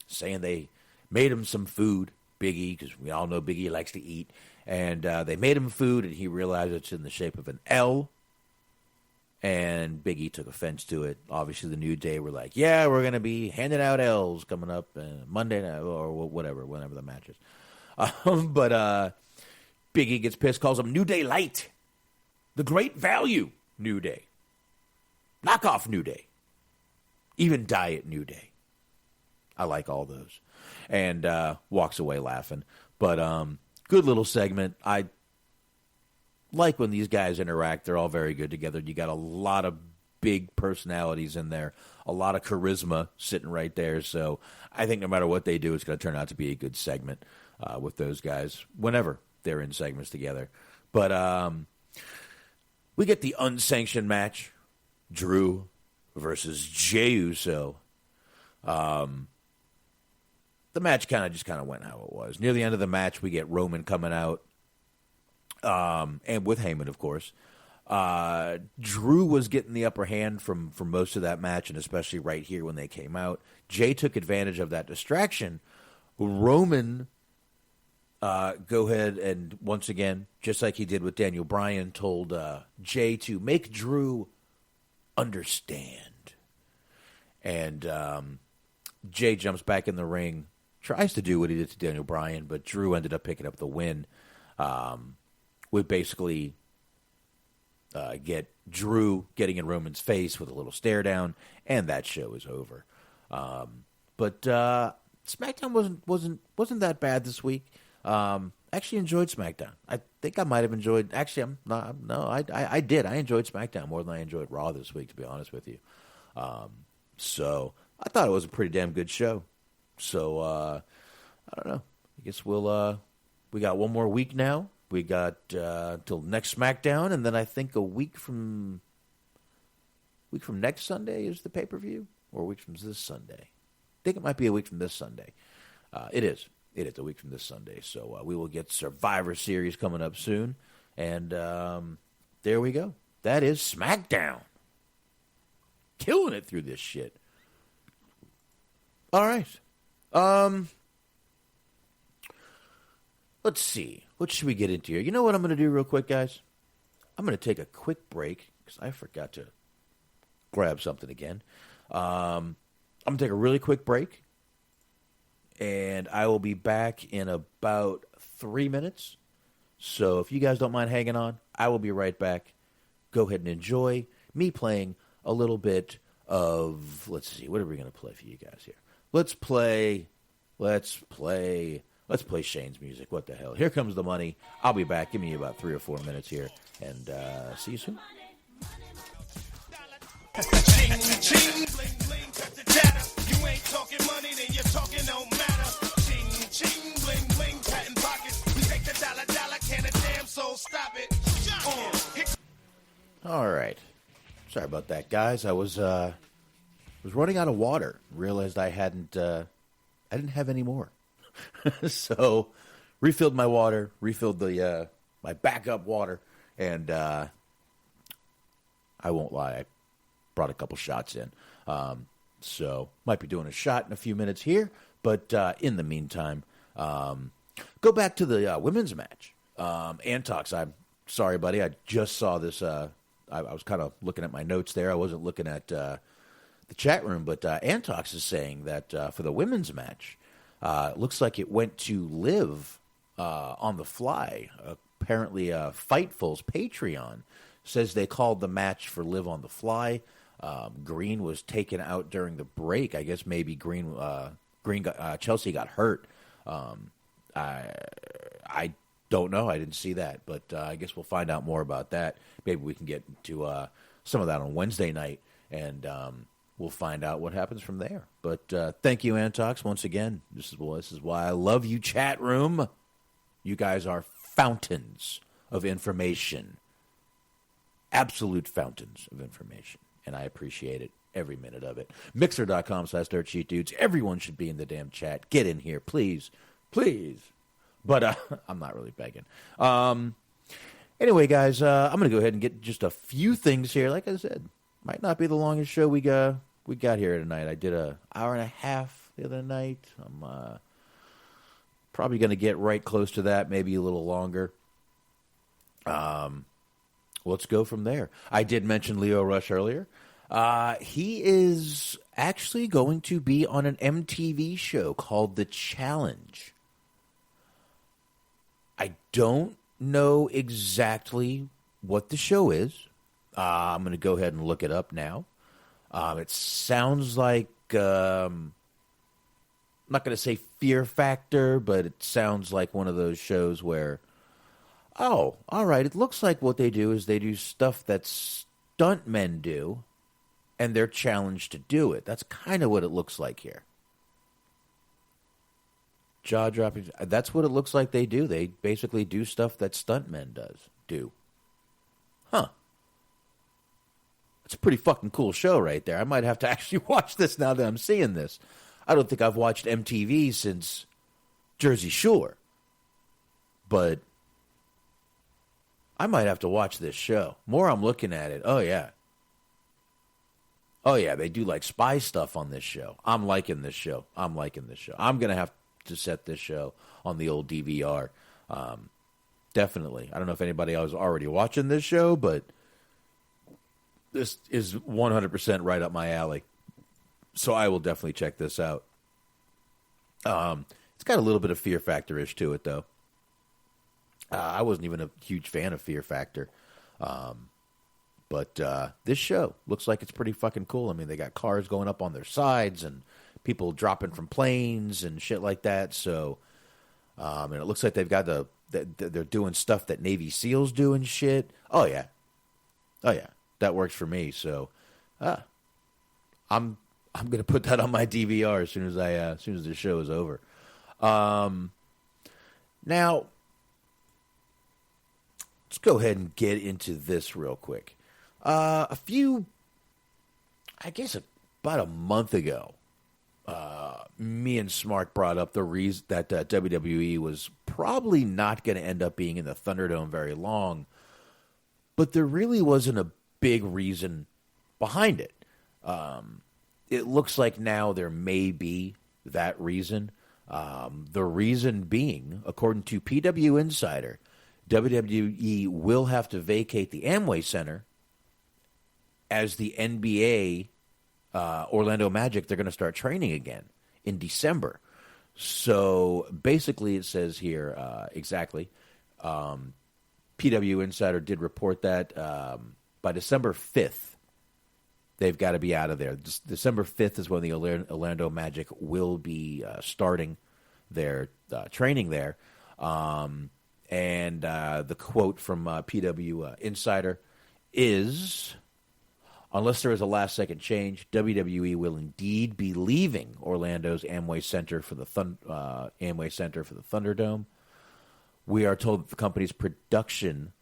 saying they made him some food, Big E, because we all know Big E likes to eat. And they made him food, and he realized it's in the shape of an L. And Big E took offense to it. Obviously, the New Day were like, yeah, we're going to be handing out L's coming up Monday night or whatever, whenever the match is. But Big E gets pissed, calls them New Day Light. The great value New Day. Knockoff New Day. Even Diet New Day. I like all those. And walks away laughing. But good little segment. I like when these guys interact. They're all very good together. You got a lot of big personalities in there, a lot of charisma sitting right there. So I think no matter what they do, it's going to turn out to be a good segment with those guys whenever they're in segments together. But we get the unsanctioned match, Drew versus Jey Uso. The match kind of went how it was. Near the end of the match, we get Roman coming out. And with Heyman, of course. Drew was getting the upper hand from most of that match, and especially right here when they came out. Jay took advantage of that distraction. Roman go ahead and, once again, just like he did with Daniel Bryan, told Jay to make Drew understand. And Jay jumps back in the ring, tries to do what he did to Daniel Bryan, but Drew ended up picking up the win. Would basically get Drew getting in Roman's face with a little stare down, and that show is over. But SmackDown wasn't that bad this week. Actually enjoyed SmackDown. I think I might have enjoyed. Actually, I did. I enjoyed SmackDown more than I enjoyed Raw this week, to be honest with you. So I thought it was a pretty damn good show. So I don't know. I guess we got one more week now. We got till next SmackDown, and then I think a week from next Sunday is the pay-per-view, or a week from this Sunday. I think it might be a week from this Sunday. It is. It is a week from this Sunday. So we will get Survivor Series coming up soon. And there we go. That is SmackDown. Killing it through this shit. All right. Let's see. What should we get into here? You know what I'm going to do real quick, guys? I'm going to take a quick break because I forgot to grab something again. I'm going to take a really quick break. And I will be back in about 3 minutes. So if you guys don't mind hanging on, I will be right back. Go ahead and enjoy me playing a little bit of, let's see, what are we going to play for you guys here? Let's play Shane's music. What the hell? Here comes the money. I'll be back. Give me about 3 or 4 minutes here. And see you soon. Ching, ching, bling, bling, cut the chatter. You ain't talking money, then you're talking no matter. Ching, ching, bling, bling, patent pockets. We take the dollar, can a damn soul stop it. All right. Sorry about that, guys. I was running out of water. Realized I didn't have any more. So refilled my water, refilled the my backup water, and I won't lie, I brought a couple shots in. So might be doing a shot in a few minutes here, but in the meantime, go back to the women's match. Antox, I'm sorry, buddy. I just saw this. I was kind of looking at my notes there. I wasn't looking at the chat room, but Antox is saying that for the women's match, it looks like it went to Live on the fly. Apparently, Fightful's Patreon says they called the match for Live on the fly. Green was taken out during the break. I guess maybe Chelsea got hurt. I don't know. I didn't see that, but I guess we'll find out more about that. Maybe we can get into some of that on Wednesday night, and we'll find out what happens from there. But thank you, Antox, once again. This is why I love you, chat room. You guys are fountains of information. Absolute fountains of information. And I appreciate it, every minute of it. Mixer.com/DirtSheetDudes. Everyone should be in the damn chat. Get in here, please. Please. But I'm not really begging. Anyway, guys, I'm going to go ahead and get just a few things here. Like I said, might not be the longest show we got here tonight. I did an hour and a half the other night. I'm probably going to get right close to that, maybe a little longer. Let's go from there. I did mention Lio Rush earlier. He is actually going to be on an MTV show called The Challenge. I don't know exactly what the show is. I'm going to go ahead and look it up now. It sounds like, I'm not going to say Fear Factor, but it sounds like one of those shows where, oh, all right, it looks like what they do is they do stuff that stuntmen do, and they're challenged to do it. That's kind of what it looks like here. Jaw-dropping. That's what it looks like they do. They basically do stuff that stuntmen do. Huh. It's a pretty fucking cool show right there. I might have to actually watch this now that I'm seeing this. I don't think I've watched MTV since Jersey Shore. But I might have to watch this show. More I'm looking at it. Oh, yeah. Oh, yeah, they do like spy stuff on this show. I'm liking this show. I'm going to have to set this show on the old DVR. Definitely. I don't know if anybody else is already watching this show, but this is 100% right up my alley. So I will definitely check this out. It's got a little bit of Fear Factor-ish to it, though. I wasn't even a huge fan of Fear Factor. But this show looks like it's pretty fucking cool. I mean, they got cars going up on their sides and people dropping from planes and shit like that. So, and it looks like they've got they're doing stuff that Navy SEALs do and shit. Oh yeah, that works for me. So, I'm gonna put that on my DVR as soon as the show is over. Now, let's go ahead and get into this real quick. About a month ago, me and Smart brought up the reason that WWE was probably not going to end up being in the ThunderDome very long, but there really wasn't a big reason behind it. It looks like now there may be that reason. The reason being, according to PW Insider, WWE will have to vacate the Amway Center as the NBA Orlando Magic, they're going to start training again in December. So basically it says here exactly, PW Insider did report that by December 5th, they've got to be out of there. December 5th is when the Orlando Magic will be starting their training there. And the quote from PW Insider is, unless there is a last-second change, WWE will indeed be leaving Orlando's Amway Center for the ThunderDome. We are told that the company's production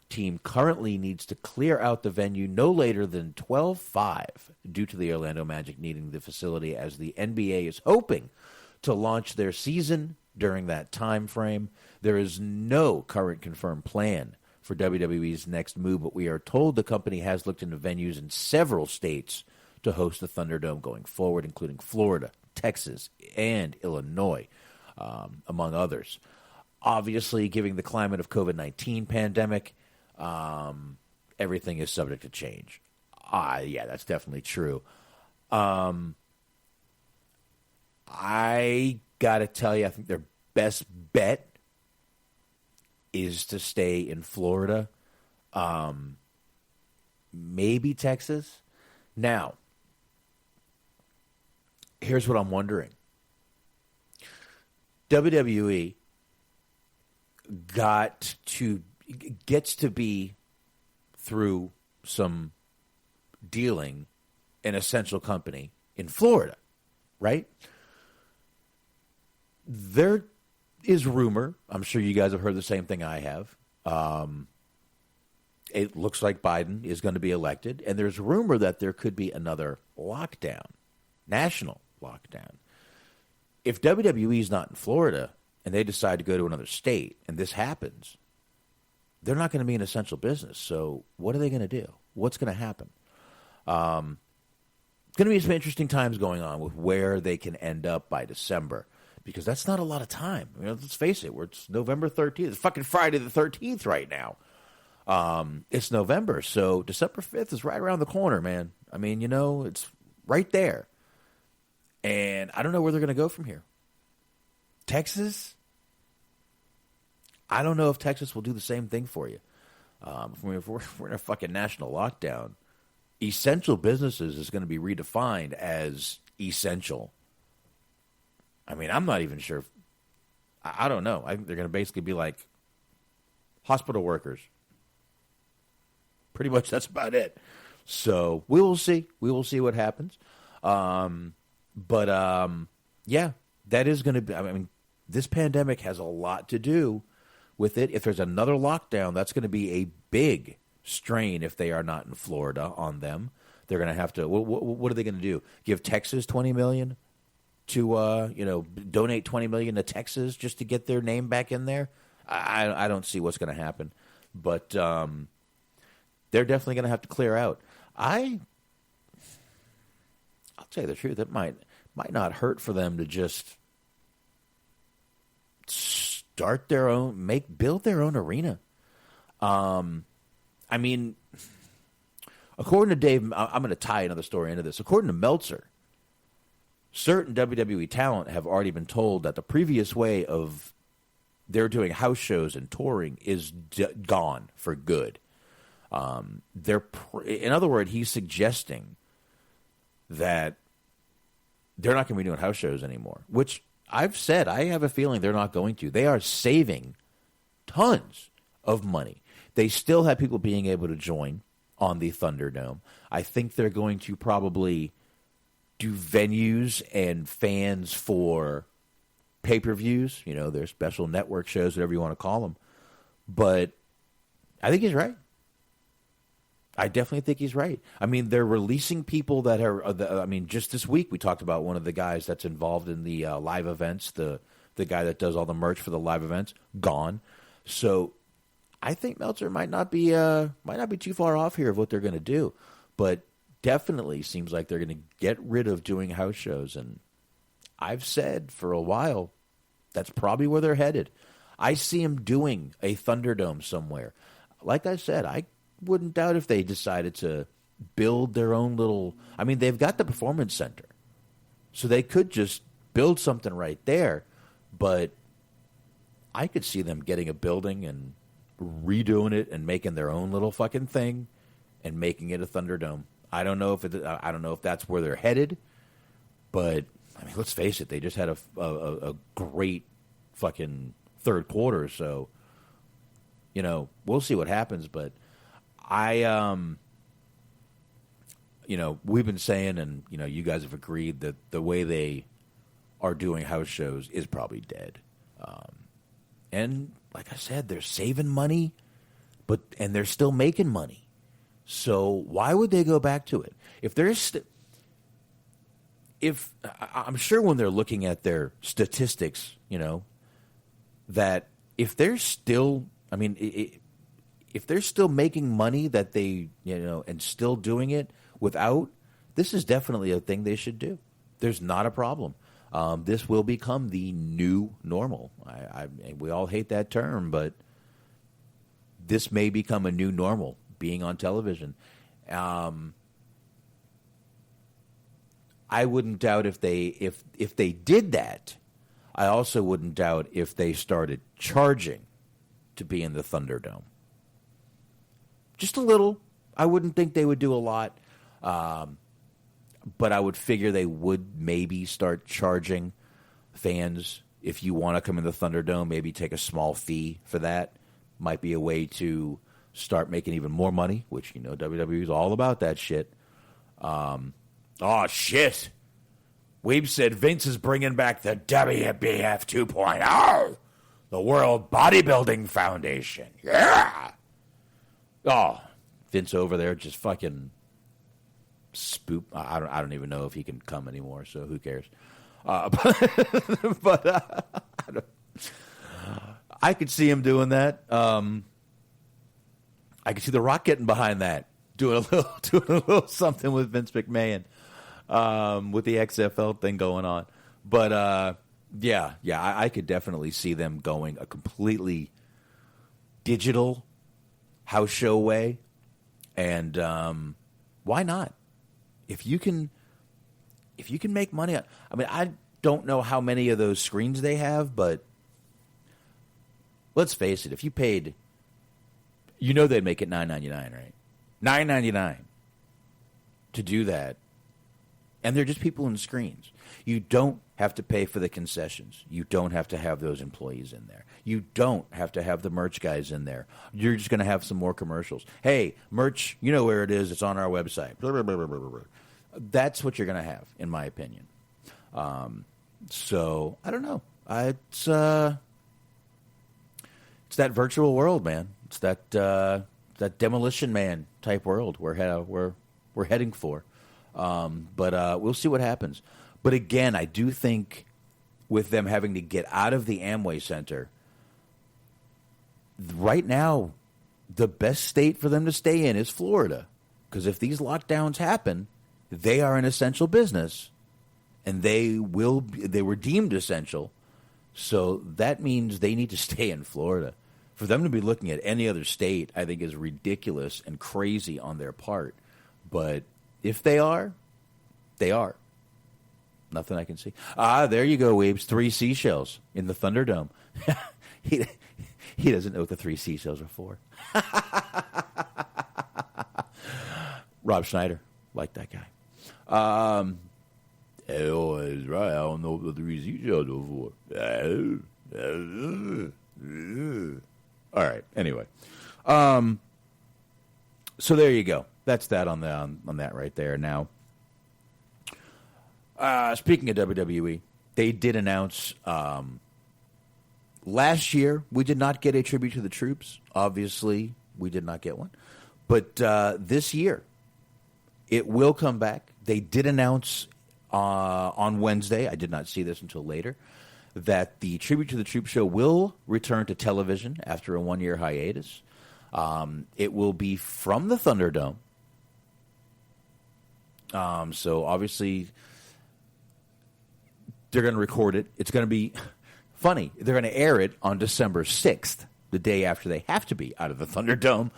team currently needs to clear out the venue no later than 12/5 due to the Orlando Magic needing the facility, as the NBA is hoping to launch their season during that time frame. There is no current confirmed plan for WWE's next move, but we are told the company has looked into venues in several states to host the ThunderDome going forward, including Florida, Texas, and Illinois, among others. Obviously, given the climate of COVID-19 pandemic, everything is subject to change. Yeah, that's definitely true. I got to tell you, I think their best bet is to stay in Florida, maybe Texas. Now, here's what I'm wondering. WWE gets to be, through some dealing, an essential company in Florida, right? There is rumor, I'm sure you guys have heard the same thing I have. It looks like Biden is going to be elected, and there's rumor that there could be another lockdown, national lockdown. If WWE is not in Florida and they decide to go to another state and this happens, they're not going to be an essential business. So what are they going to do? What's going to happen? Going to be some interesting times going on with where they can end up by December, because that's not a lot of time. I mean, let's face it, it's November 13th. It's fucking Friday the 13th right now. It's November, so December 5th is right around the corner, man. I mean, it's right there. And I don't know where they're going to go from here. Texas? I don't know if Texas will do the same thing for you. If we're in a fucking national lockdown, essential businesses is going to be redefined as essential. I mean, I'm not even sure. I don't know. I think they're going to basically be like hospital workers. Pretty much that's about it. So we will see. We will see what happens. Yeah, that is going to be, I mean, this pandemic has a lot to do with it. If there's another lockdown, that's going to be a big strain if they are not in Florida on them. They're going to have to, what are they going to do? Give Texas $20 million to, donate $20 million to Texas just to get their name back in there? I don't see what's going to happen. But they're definitely going to have to clear out. I'll tell you the truth, it might not hurt for them to just start their own, build their own arena. I mean, according to Dave, I'm going to tie another story into this. According to Meltzer, certain WWE talent have already been told that the previous way of they're doing house shows and touring is gone for good. In other words, he's suggesting that they're not going to be doing house shows anymore, which I've said I have a feeling they're not going to. They are saving tons of money. They still have people being able to join on the ThunderDome. I think they're going to probably do venues and fans for pay-per-views, their special network shows, whatever you want to call them. But I think he's right. I definitely think he's right. I mean, they're releasing people that are, just this week we talked about one of the guys that's involved in the live events, the guy that does all the merch for the live events, gone. So I think Meltzer might not be too far off here of what they're going to do, but definitely seems like they're going to get rid of doing house shows. And I've said for a while that's probably where they're headed. I see them doing a ThunderDome somewhere. Like I said, I wouldn't doubt if they decided to build their own little. I mean, they've got the Performance Center, so they could just build something right there. But I could see them getting a building and redoing it and making their own little fucking thing and making it a ThunderDome. I don't know if that's where they're headed, but I mean, let's face it, they just had a great fucking third quarter, so we'll see what happens. But we've been saying, and you guys have agreed that the way they are doing house shows is probably dead. And like I said, they're saving money, and they're still making money. So why would they go back to it? If I'm sure when they're looking at their statistics, that if they're still, if they're still making money that they, and still doing it without, this is definitely a thing they should do. There's not a problem. This will become the new normal. We all hate that term, but this may become a new normal, being on television. I wouldn't doubt if they did that. I also wouldn't doubt if they started charging to be in the ThunderDome. Just a little. I wouldn't think they would do a lot. But I would figure they would maybe start charging fans. If you want to come in the ThunderDome, maybe take a small fee for that. Might be a way to start making even more money, which, WWE is all about that shit. Oh, shit. Weeb said Vince is bringing back the WBF 2.0, the World Bodybuilding Foundation. Yeah. Oh, Vince over there just fucking spoop. I don't even know if he can come anymore, so who cares? I could see him doing that. I could see The Rock getting behind that, doing a little something with Vince McMahon, with the XFL thing going on. But I could definitely see them going a completely digital house show way, and why not? If you can make money, I don't know how many of those screens they have, but let's face it, if you paid, they'd make it $9.99, right? $9.99 to do that, and they're just people in screens. You don't have to pay for the concessions. You don't have to have those employees in there. You don't have to have the merch guys in there. You're just going to have some more commercials. Hey, merch, you know where it is. It's on our website. Blah, blah, blah, blah, blah, blah. That's what you're going to have, in my opinion. So, I don't know. It's that virtual world, man. It's that Demolition Man type world we're heading for. But we'll see what happens. But again, I do think with them having to get out of the Amway Center, right now, the best state for them to stay in is Florida. Because if these lockdowns happen, they are an essential business, and they were deemed essential. So that means they need to stay in Florida. For them to be looking at any other state, I think is ridiculous and crazy on their part. But if they are, they are. Nothing I can see. There you go, Weebs. 3 seashells in the Thunderdome. He doesn't know what the 3 seashells are for. Rob Schneider, like that guy. Oh, that's right. I don't know what the 3 seashells are for. All right. Anyway, so there you go. That's that on that right there. Now, speaking of WWE, they did announce last year we did not get a tribute to the troops. Obviously, we did not get one. But this year, it will come back. They did announce on Wednesday, I did not see this until later, that the Tribute to the Troops show will return to television after a 1-year hiatus. It will be from the Thunderdome. So obviously, they're going to record it. It's going to be funny. They're going to air it on December 6th, the day after they have to be out of the Thunderdome.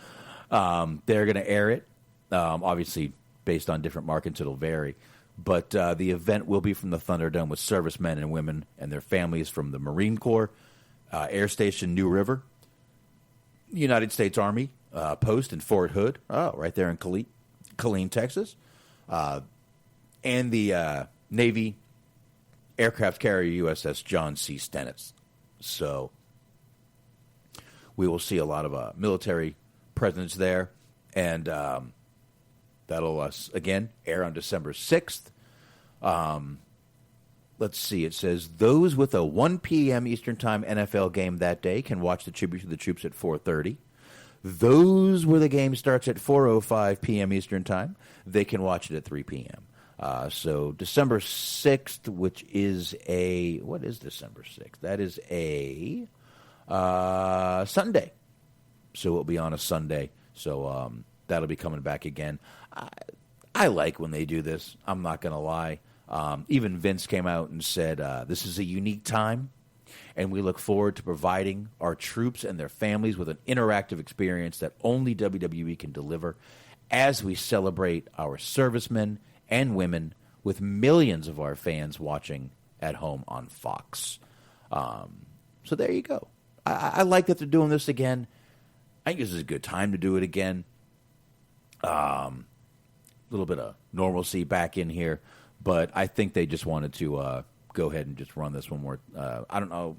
They're going to air it. Obviously, based on different markets, it'll vary. But the event will be from the Thunderdome with servicemen and women and their families from the Marine Corps, Air Station New River, United States Army post in Fort Hood, right there in Killeen, Texas, and the Navy aircraft carrier USS John C. Stennis. So we will see a lot of military presence there, and that'll, again, air on December 6th. Let's see. It says, those with a 1 p.m. Eastern Time NFL game that day can watch the Tribute to the Troops at 4:30. Those where the game starts at 4:05 p.m. Eastern Time, they can watch it at 3 p.m. So December 6th, which is what is December 6th? That is a Sunday. So it'll be on a Sunday. So that'll be coming back again. I like when they do this. I'm not going to lie. Even Vince came out and said, this is a unique time, and we look forward to providing our troops and their families with an interactive experience that only WWE can deliver as we celebrate our servicemen and women with millions of our fans watching at home on Fox. So there you go. I like that they're doing this again. I think this is a good time to do it again. A little bit of normalcy back in here, but I think they just wanted to go ahead and just run this one more. I don't know.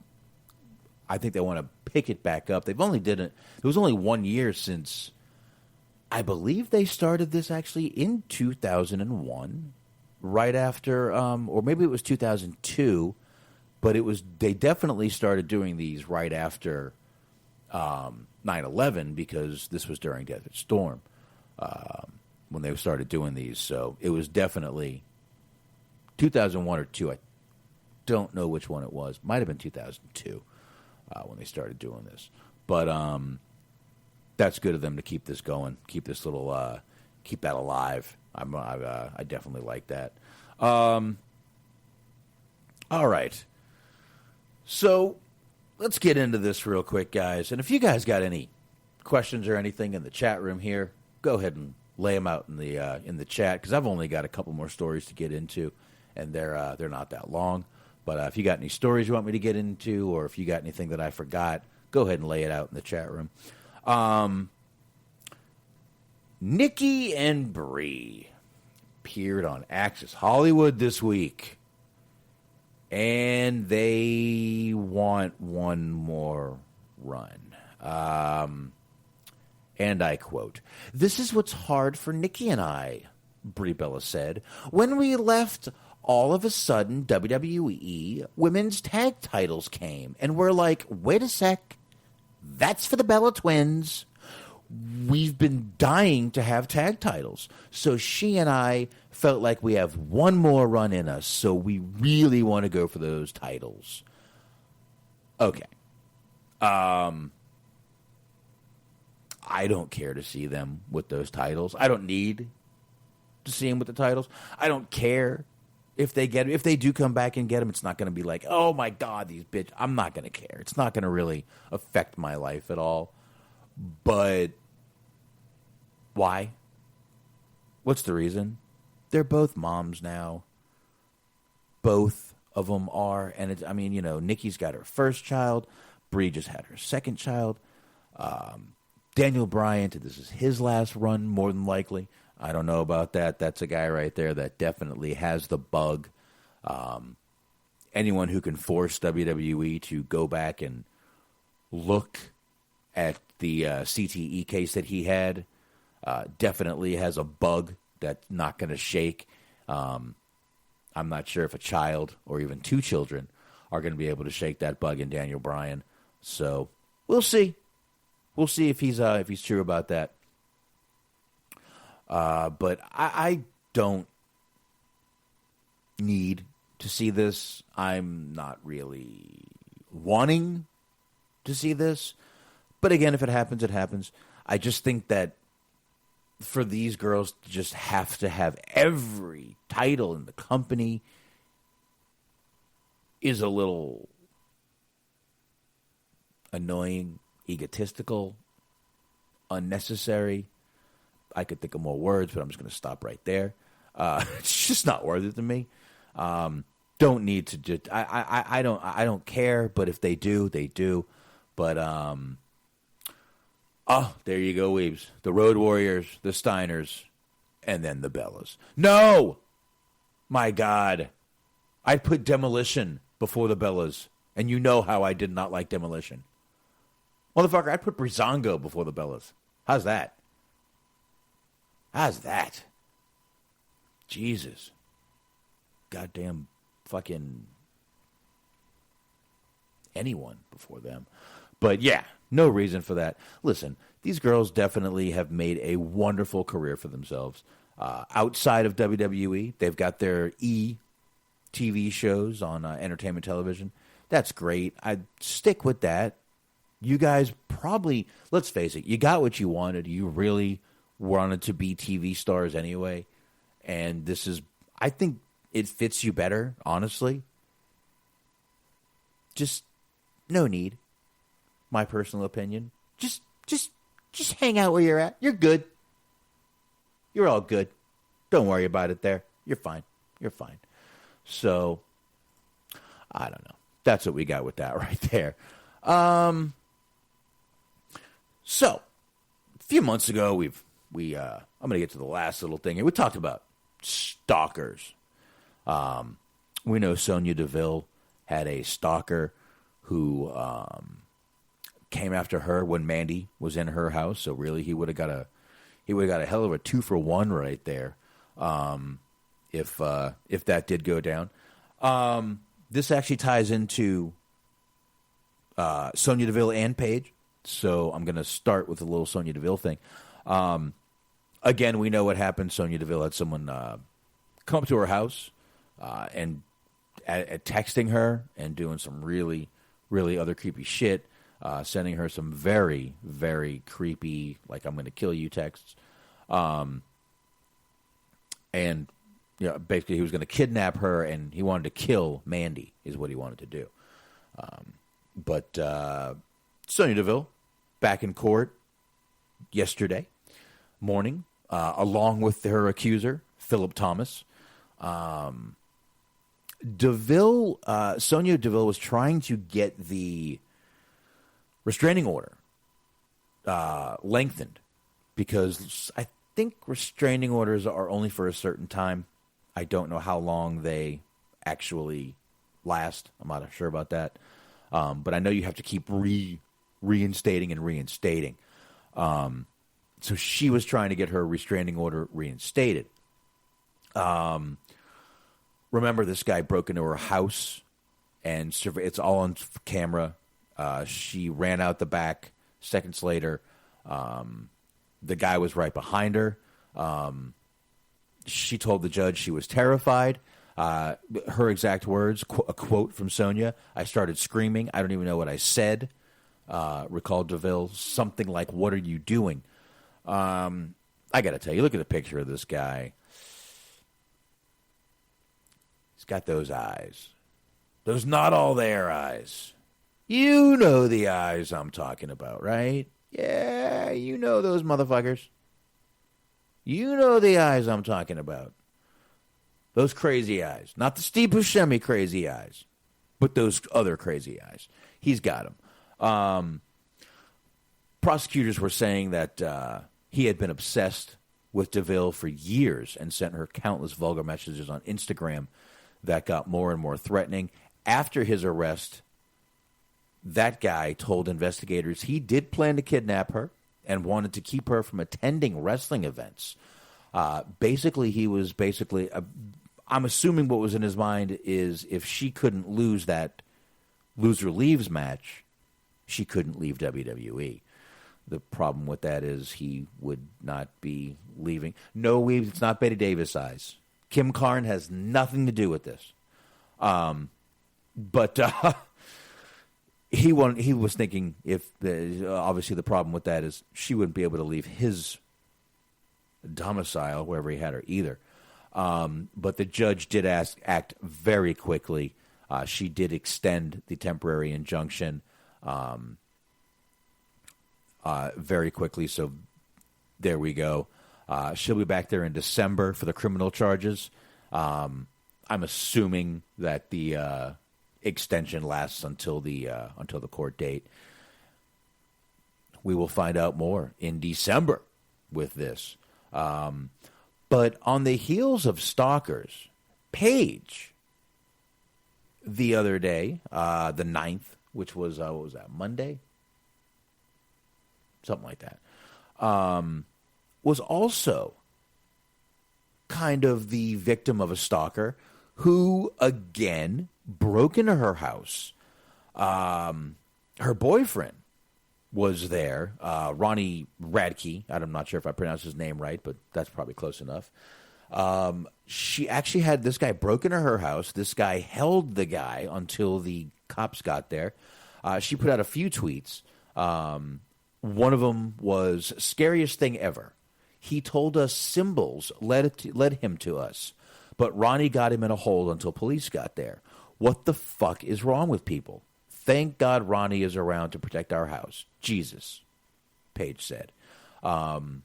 I think they want to pick it back up. They've only did it. It was only 1 year since. I believe they started this actually in 2001, right after, or maybe it was 2002, but they definitely started doing these right after 9/11 because this was during Desert Storm when they started doing these. So it was definitely 2001 or 2. I don't know which one it was. Might have been 2002 when they started doing this. But that's good of them to keep this going, keep this little, keep that alive. I definitely like that. All right. So let's get into this real quick, guys. And if you guys got any questions or anything in the chat room here, go ahead and lay them out in the chat, because I've only got a couple more stories to get into, and they're not that long. But if you got any stories you want me to get into, or if you got anything that I forgot, go ahead and lay it out in the chat room. Nikki and Brie appeared on Access Hollywood this week, and they want one more run. And I quote, "This is what's hard for Nikki and I," Brie Bella said. "When we left, all of a sudden WWE women's tag titles came, and we're like, wait a sec, that's for the Bella Twins. We've been dying to have tag titles. So she and I felt like we have one more run in us, so we really want to go for those titles." Okay. I don't care to see them with those titles. I don't need to see them with the titles. I don't care If they do come back and get him, it's not going to be like, oh my God, these bitch. I'm not going to care. It's not going to really affect my life at all. But why? What's the reason? They're both moms now. Both of them are, and Nikki's got her first child. Brie just had her second child. Daniel Bryant, this is his last run, more than likely. I don't know about that. That's a guy right there that definitely has the bug. Anyone who can force WWE to go back and look at the CTE case that he had definitely has a bug that's not going to shake. I'm not sure if a child or even two children are going to be able to shake that bug in Daniel Bryan. So we'll see. We'll see if he's true about that. But I don't need to see this. I'm not really wanting to see this. But again, if it happens, it happens. I just think that for these girls to just have to have every title in the company is a little annoying, egotistical, unnecessary. I could think of more words, but I'm just going to stop right there. It's just not worth it to me. Don't need to just. I don't care. But if they do, they do. But there you go, Weebs. The Road Warriors, the Steiners, and then the Bellas. No, my God, I'd put Demolition before the Bellas, and you know how I did not like Demolition. Motherfucker, I'd put Breezango before the Bellas. How's that? How's that? Jesus. Goddamn fucking anyone before them. But yeah, no reason for that. Listen, these girls definitely have made a wonderful career for themselves. Outside of WWE, they've got their TV shows on entertainment television. That's great. I'd stick with that. You guys probably, let's face it, you got what you wanted. You really wanted to be TV stars anyway. And this is, I think it fits you better, honestly. Just no need. My personal opinion. Just hang out where you're at. You're good. You're all good. Don't worry about it there. You're fine. You're fine. So, I don't know. That's what we got with that right there. So, a few months ago, I'm going to get to the last little thing here. We talked about stalkers. We know Sonya Deville had a stalker who came after her when Mandy was in her house. So really, he would have got a hell of a 2-for-1 right there. If that did go down, this actually ties into Sonya Deville and Paige. So I'm going to start with a little Sonya Deville thing. Again, we know what happened. Sonya Deville had someone come up to her house and texting her and doing some really, really other creepy shit, sending her some very, very creepy, like, I'm going to kill you texts. And basically he was going to kidnap her and he wanted to kill Mandy is what he wanted to do. But Sonya Deville back in court yesterday morning, along with her accuser, Philip Thomas. Sonya Deville was trying to get the restraining order lengthened because I think restraining orders are only for a certain time. I don't know how long they actually last. I'm not sure about that. But I know you have to keep reinstating and reinstating. So she was trying to get her restraining order reinstated. Remember, this guy broke into her house, and it's all on camera. She ran out the back. Seconds later, the guy was right behind her. She told the judge she was terrified. Her exact words, a quote from Sonya, "I started screaming. I don't even know what I said," recalled Deville. Something like, "What are you doing?" I got to tell you, look at the picture of this guy. got those eyes. Those not all there eyes. You know the eyes I'm talking about, right? Yeah, you know those motherfuckers. You know the eyes I'm talking about. Those crazy eyes. Not the Steve Buscemi crazy eyes, but those other crazy eyes. He's got them. Prosecutors were saying that he had been obsessed with Deville for years and sent her countless vulgar messages on Instagram that got more and more threatening. After his arrest, that guy told investigators he did plan to kidnap her and wanted to keep her from attending wrestling events. I'm assuming what was in his mind is if she couldn't lose that loser leaves match, she couldn't leave WWE. The problem with that is he would not be leaving. No, it's not Betty Davis eyes. Kim Karn has nothing to do with this. But he was thinking obviously the problem with that is she wouldn't be able to leave his domicile wherever he had her either. But the judge did act very quickly. She did extend the temporary injunction very quickly. So there we go. She'll be back there in December for the criminal charges. I'm assuming that the extension lasts until the court date. We will find out more in December with this. But on the heels of Stalkers, Paige, the other day, the 9th, which was, what was that, Monday? Something like that, was also kind of the victim of a stalker who, again, broke into her house. Her boyfriend was there, Ronnie Radke. I'm not sure if I pronounced his name right, but that's probably close enough. She actually had this guy broke into her house. This guy held the guy until the cops got there. She put out a few tweets. One of them was, scariest thing ever. He told us symbols led him to us, but Ronnie got him in a hold until police got there. What the fuck is wrong with people? Thank God Ronnie is around to protect our house. Jesus, Paige said. And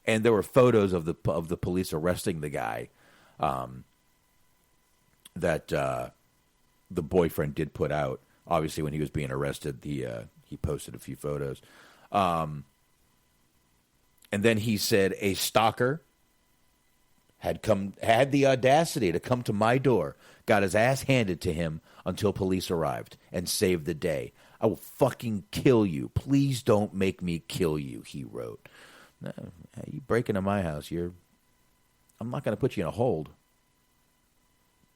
there were photos of the police arresting the guy that the boyfriend did put out. Obviously, when he was being arrested, he posted a few photos. And then he said a stalker had the audacity to come to my door, got his ass handed to him until police arrived and saved the day. I will fucking kill you. Please don't make me kill you, he wrote. You break into my house, I'm not going to put you in a hold.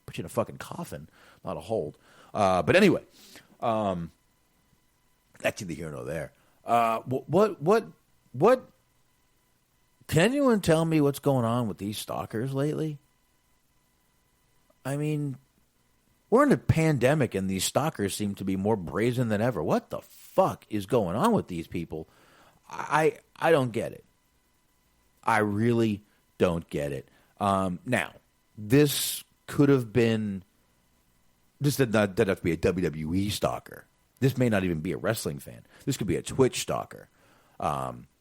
Put you in a fucking coffin, not a hold. But anyway, that's neither here nor there. What? Can anyone tell me what's going on with these stalkers lately? I mean, we're in a pandemic and these stalkers seem to be more brazen than ever. What the fuck is going on with these people? I don't get it. I really don't get it. Now, this could have been... This did not have to be a WWE stalker. This may not even be a wrestling fan. This could be a Twitch stalker.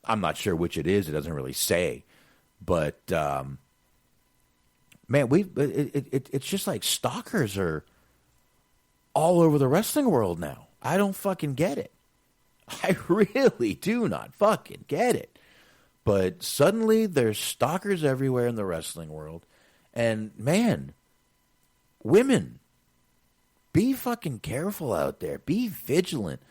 I'm not sure which it is. It doesn't really say. But, man, it's just like stalkers are all over the wrestling world now. I don't fucking get it. I really do not fucking get it. But suddenly there's stalkers everywhere in the wrestling world. And, man, women, be fucking careful out there. Be vigilant.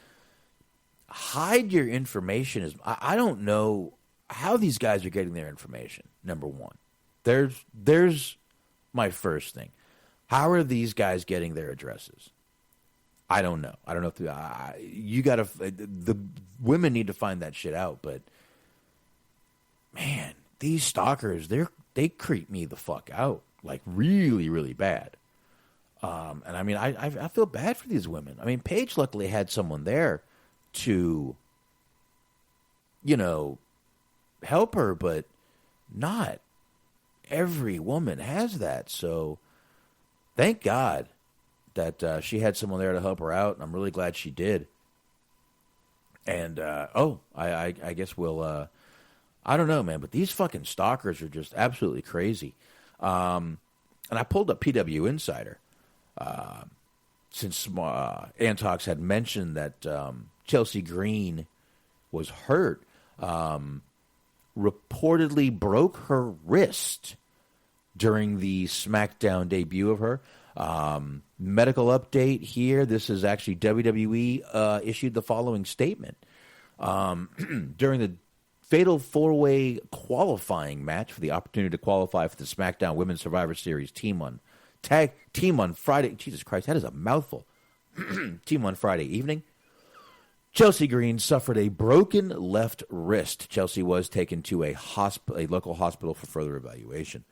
Hide your information. I don't know how these guys are getting their information, number one. There's my first thing. How are these guys getting their addresses? I don't know. I don't know if the women need to find that shit out. But man, these stalkers, they creep me the fuck out, like really, really bad. And I mean, I feel bad for these women. I mean, Paige luckily had someone there to, help her, but not every woman has that. So thank God that she had someone there to help her out. I'm really glad she did. And, I guess we'll, I don't know, man, but these fucking stalkers are just absolutely crazy. And I pulled up PW Insider, since Antox had mentioned that Chelsea Green was hurt, reportedly broke her wrist during the SmackDown debut of her. Medical update here. This is actually WWE issued the following statement. During the Fatal 4-Way qualifying match for the opportunity to qualify for the SmackDown Women's Survivor Series Team on Friday. Jesus Christ, that is a mouthful. Team on Friday evening. Chelsea Green suffered a broken left wrist. Chelsea was taken to a local hospital for further evaluation.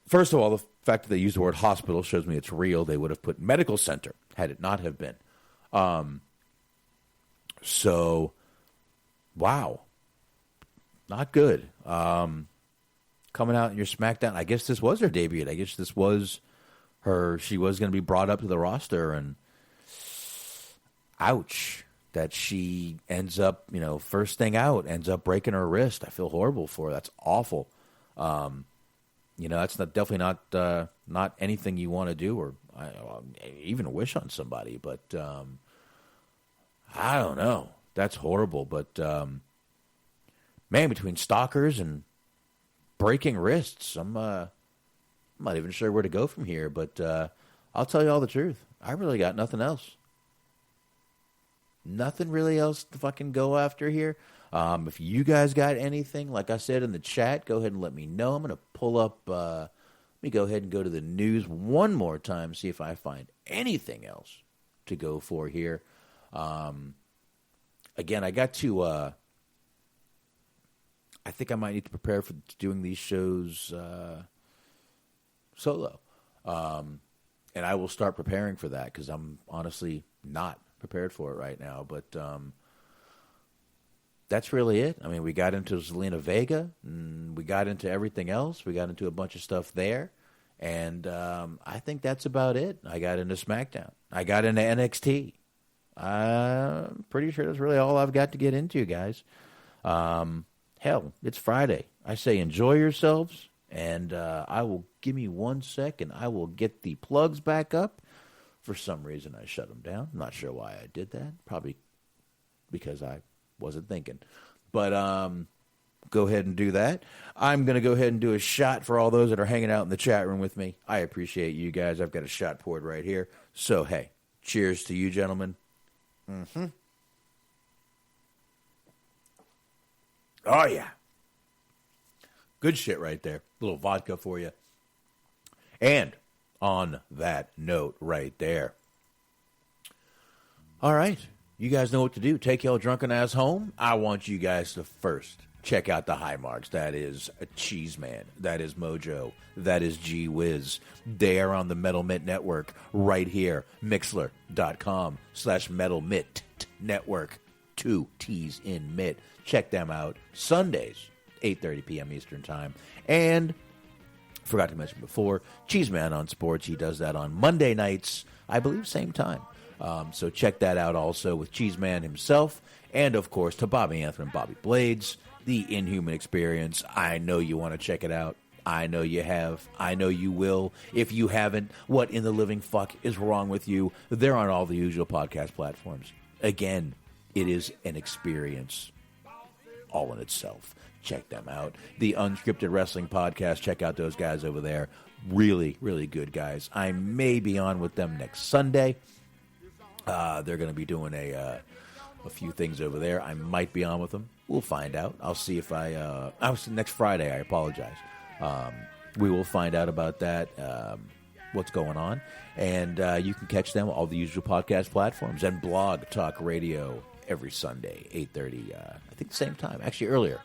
First of all, the fact that they use the word hospital shows me it's real. They would have put medical center had it not have been. So, wow. Not good. Coming out in your SmackDown, I guess this was her debut. I guess this was she was going to be brought up to the roster, and ouch, that she ends up, first thing out, ends up breaking her wrist. I feel horrible for her. That's awful. That's definitely not anything you want to do or even wish on somebody. But I don't know. That's horrible. But man, between stalkers and breaking wrists, I'm not even sure where to go from here. But I'll tell you all the truth. I really got nothing else. Nothing really else to fucking go after here. If you guys got anything, like I said in the chat, go ahead and let me know. I'm going to pull up, let me go ahead and go to the news one more time, see if I find anything else to go for here. Again, I got to, I think I might need to prepare for doing these shows solo. And I will start preparing for that because I'm honestly not prepared for it right now. But that's really it. I mean, we got into Zelina Vega, and we got into everything else. We got into a bunch of stuff there. And I think that's about it. I got into SmackDown. I got into NXT. I'm pretty sure that's really all I've got to get into, guys. Hell, it's Friday. I say enjoy yourselves. And give me 1 second. I will get the plugs back up. For some reason, I shut them down. I'm not sure why I did that. Probably because I wasn't thinking. But go ahead and do that. I'm going to go ahead and do a shot for all those that are hanging out in the chat room with me. I appreciate you guys. I've got a shot poured right here. So, hey, cheers to you, gentlemen. Mm-hmm. Oh, yeah. Good shit right there. A little vodka for you. And on that note right there. All right. You guys know what to do. Take your drunken ass home. I want you guys to first check out the high marks. That is a Cheeseman. That is Mojo. That is G Wiz. They are on the Metal Mint Network right here. Mixler.com/Metal Mint Network. 2 T's in Mitt. Check them out. Sundays, 8:30 p.m. Eastern Time. And forgot to mention before, Cheeseman on Sports. He does that on Monday nights, I believe, same time. So check that out also with Cheeseman himself. And, of course, to Bobby Anthony and Bobby Blades, The Inhuman Experience. I know you want to check it out. I know you have. I know you will. If you haven't, what in the living fuck is wrong with you? They're on all the usual podcast platforms. Again, it is an experience all in itself. Check them out. The Unscripted Wrestling Podcast. Check out those guys over there. Really, really good guys. I may be on with them next Sunday. They're going to be doing a few things over there. I might be on with them. We'll find out. I'll see if next Friday. I apologize. We will find out about that, what's going on. And you can catch them on all the usual podcast platforms and Blog Talk Radio every Sunday, 8:30, I think the same time, actually earlier.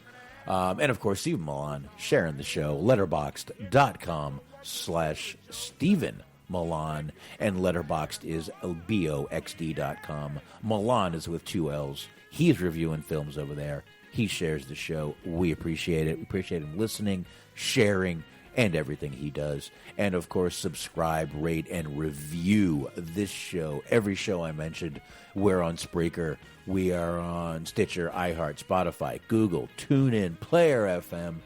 And, of course, Stephen Milan sharing the show, letterboxd.com/Stephen Milan, and Letterboxd is boxd.com. Milan is with 2 L's. He's reviewing films over there. He shares the show. We appreciate it. We appreciate him listening, sharing, and everything he does. And, of course, subscribe, rate, and review this show. Every show I mentioned, we're on Spreaker. We are on Stitcher, iHeart, Spotify, Google, TuneIn, Player FM,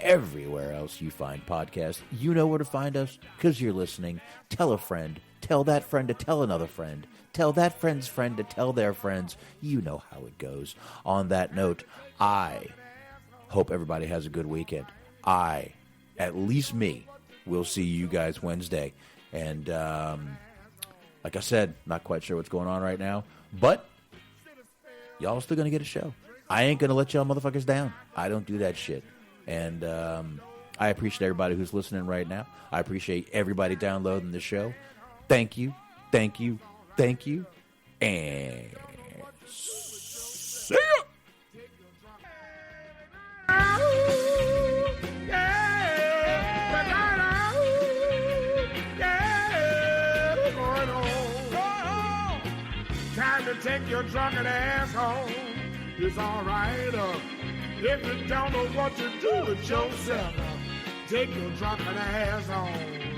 everywhere else you find podcasts. You know where to find us because you're listening. Tell a friend. Tell that friend to tell another friend. Tell that friend's friend to tell their friends. You know how it goes. On that note, I hope everybody has a good weekend. At least me, will see you guys Wednesday. And like I said, not quite sure what's going on right now, but y'all still going to get a show. I ain't going to let y'all motherfuckers down. I don't do that shit. And I appreciate everybody who's listening right now. I appreciate everybody downloading the show. Thank you. Thank you. Thank you. And see ya. Time to take your drunken ass home. It's alright. If you don't know what to do with yourself, take your drunken ass home.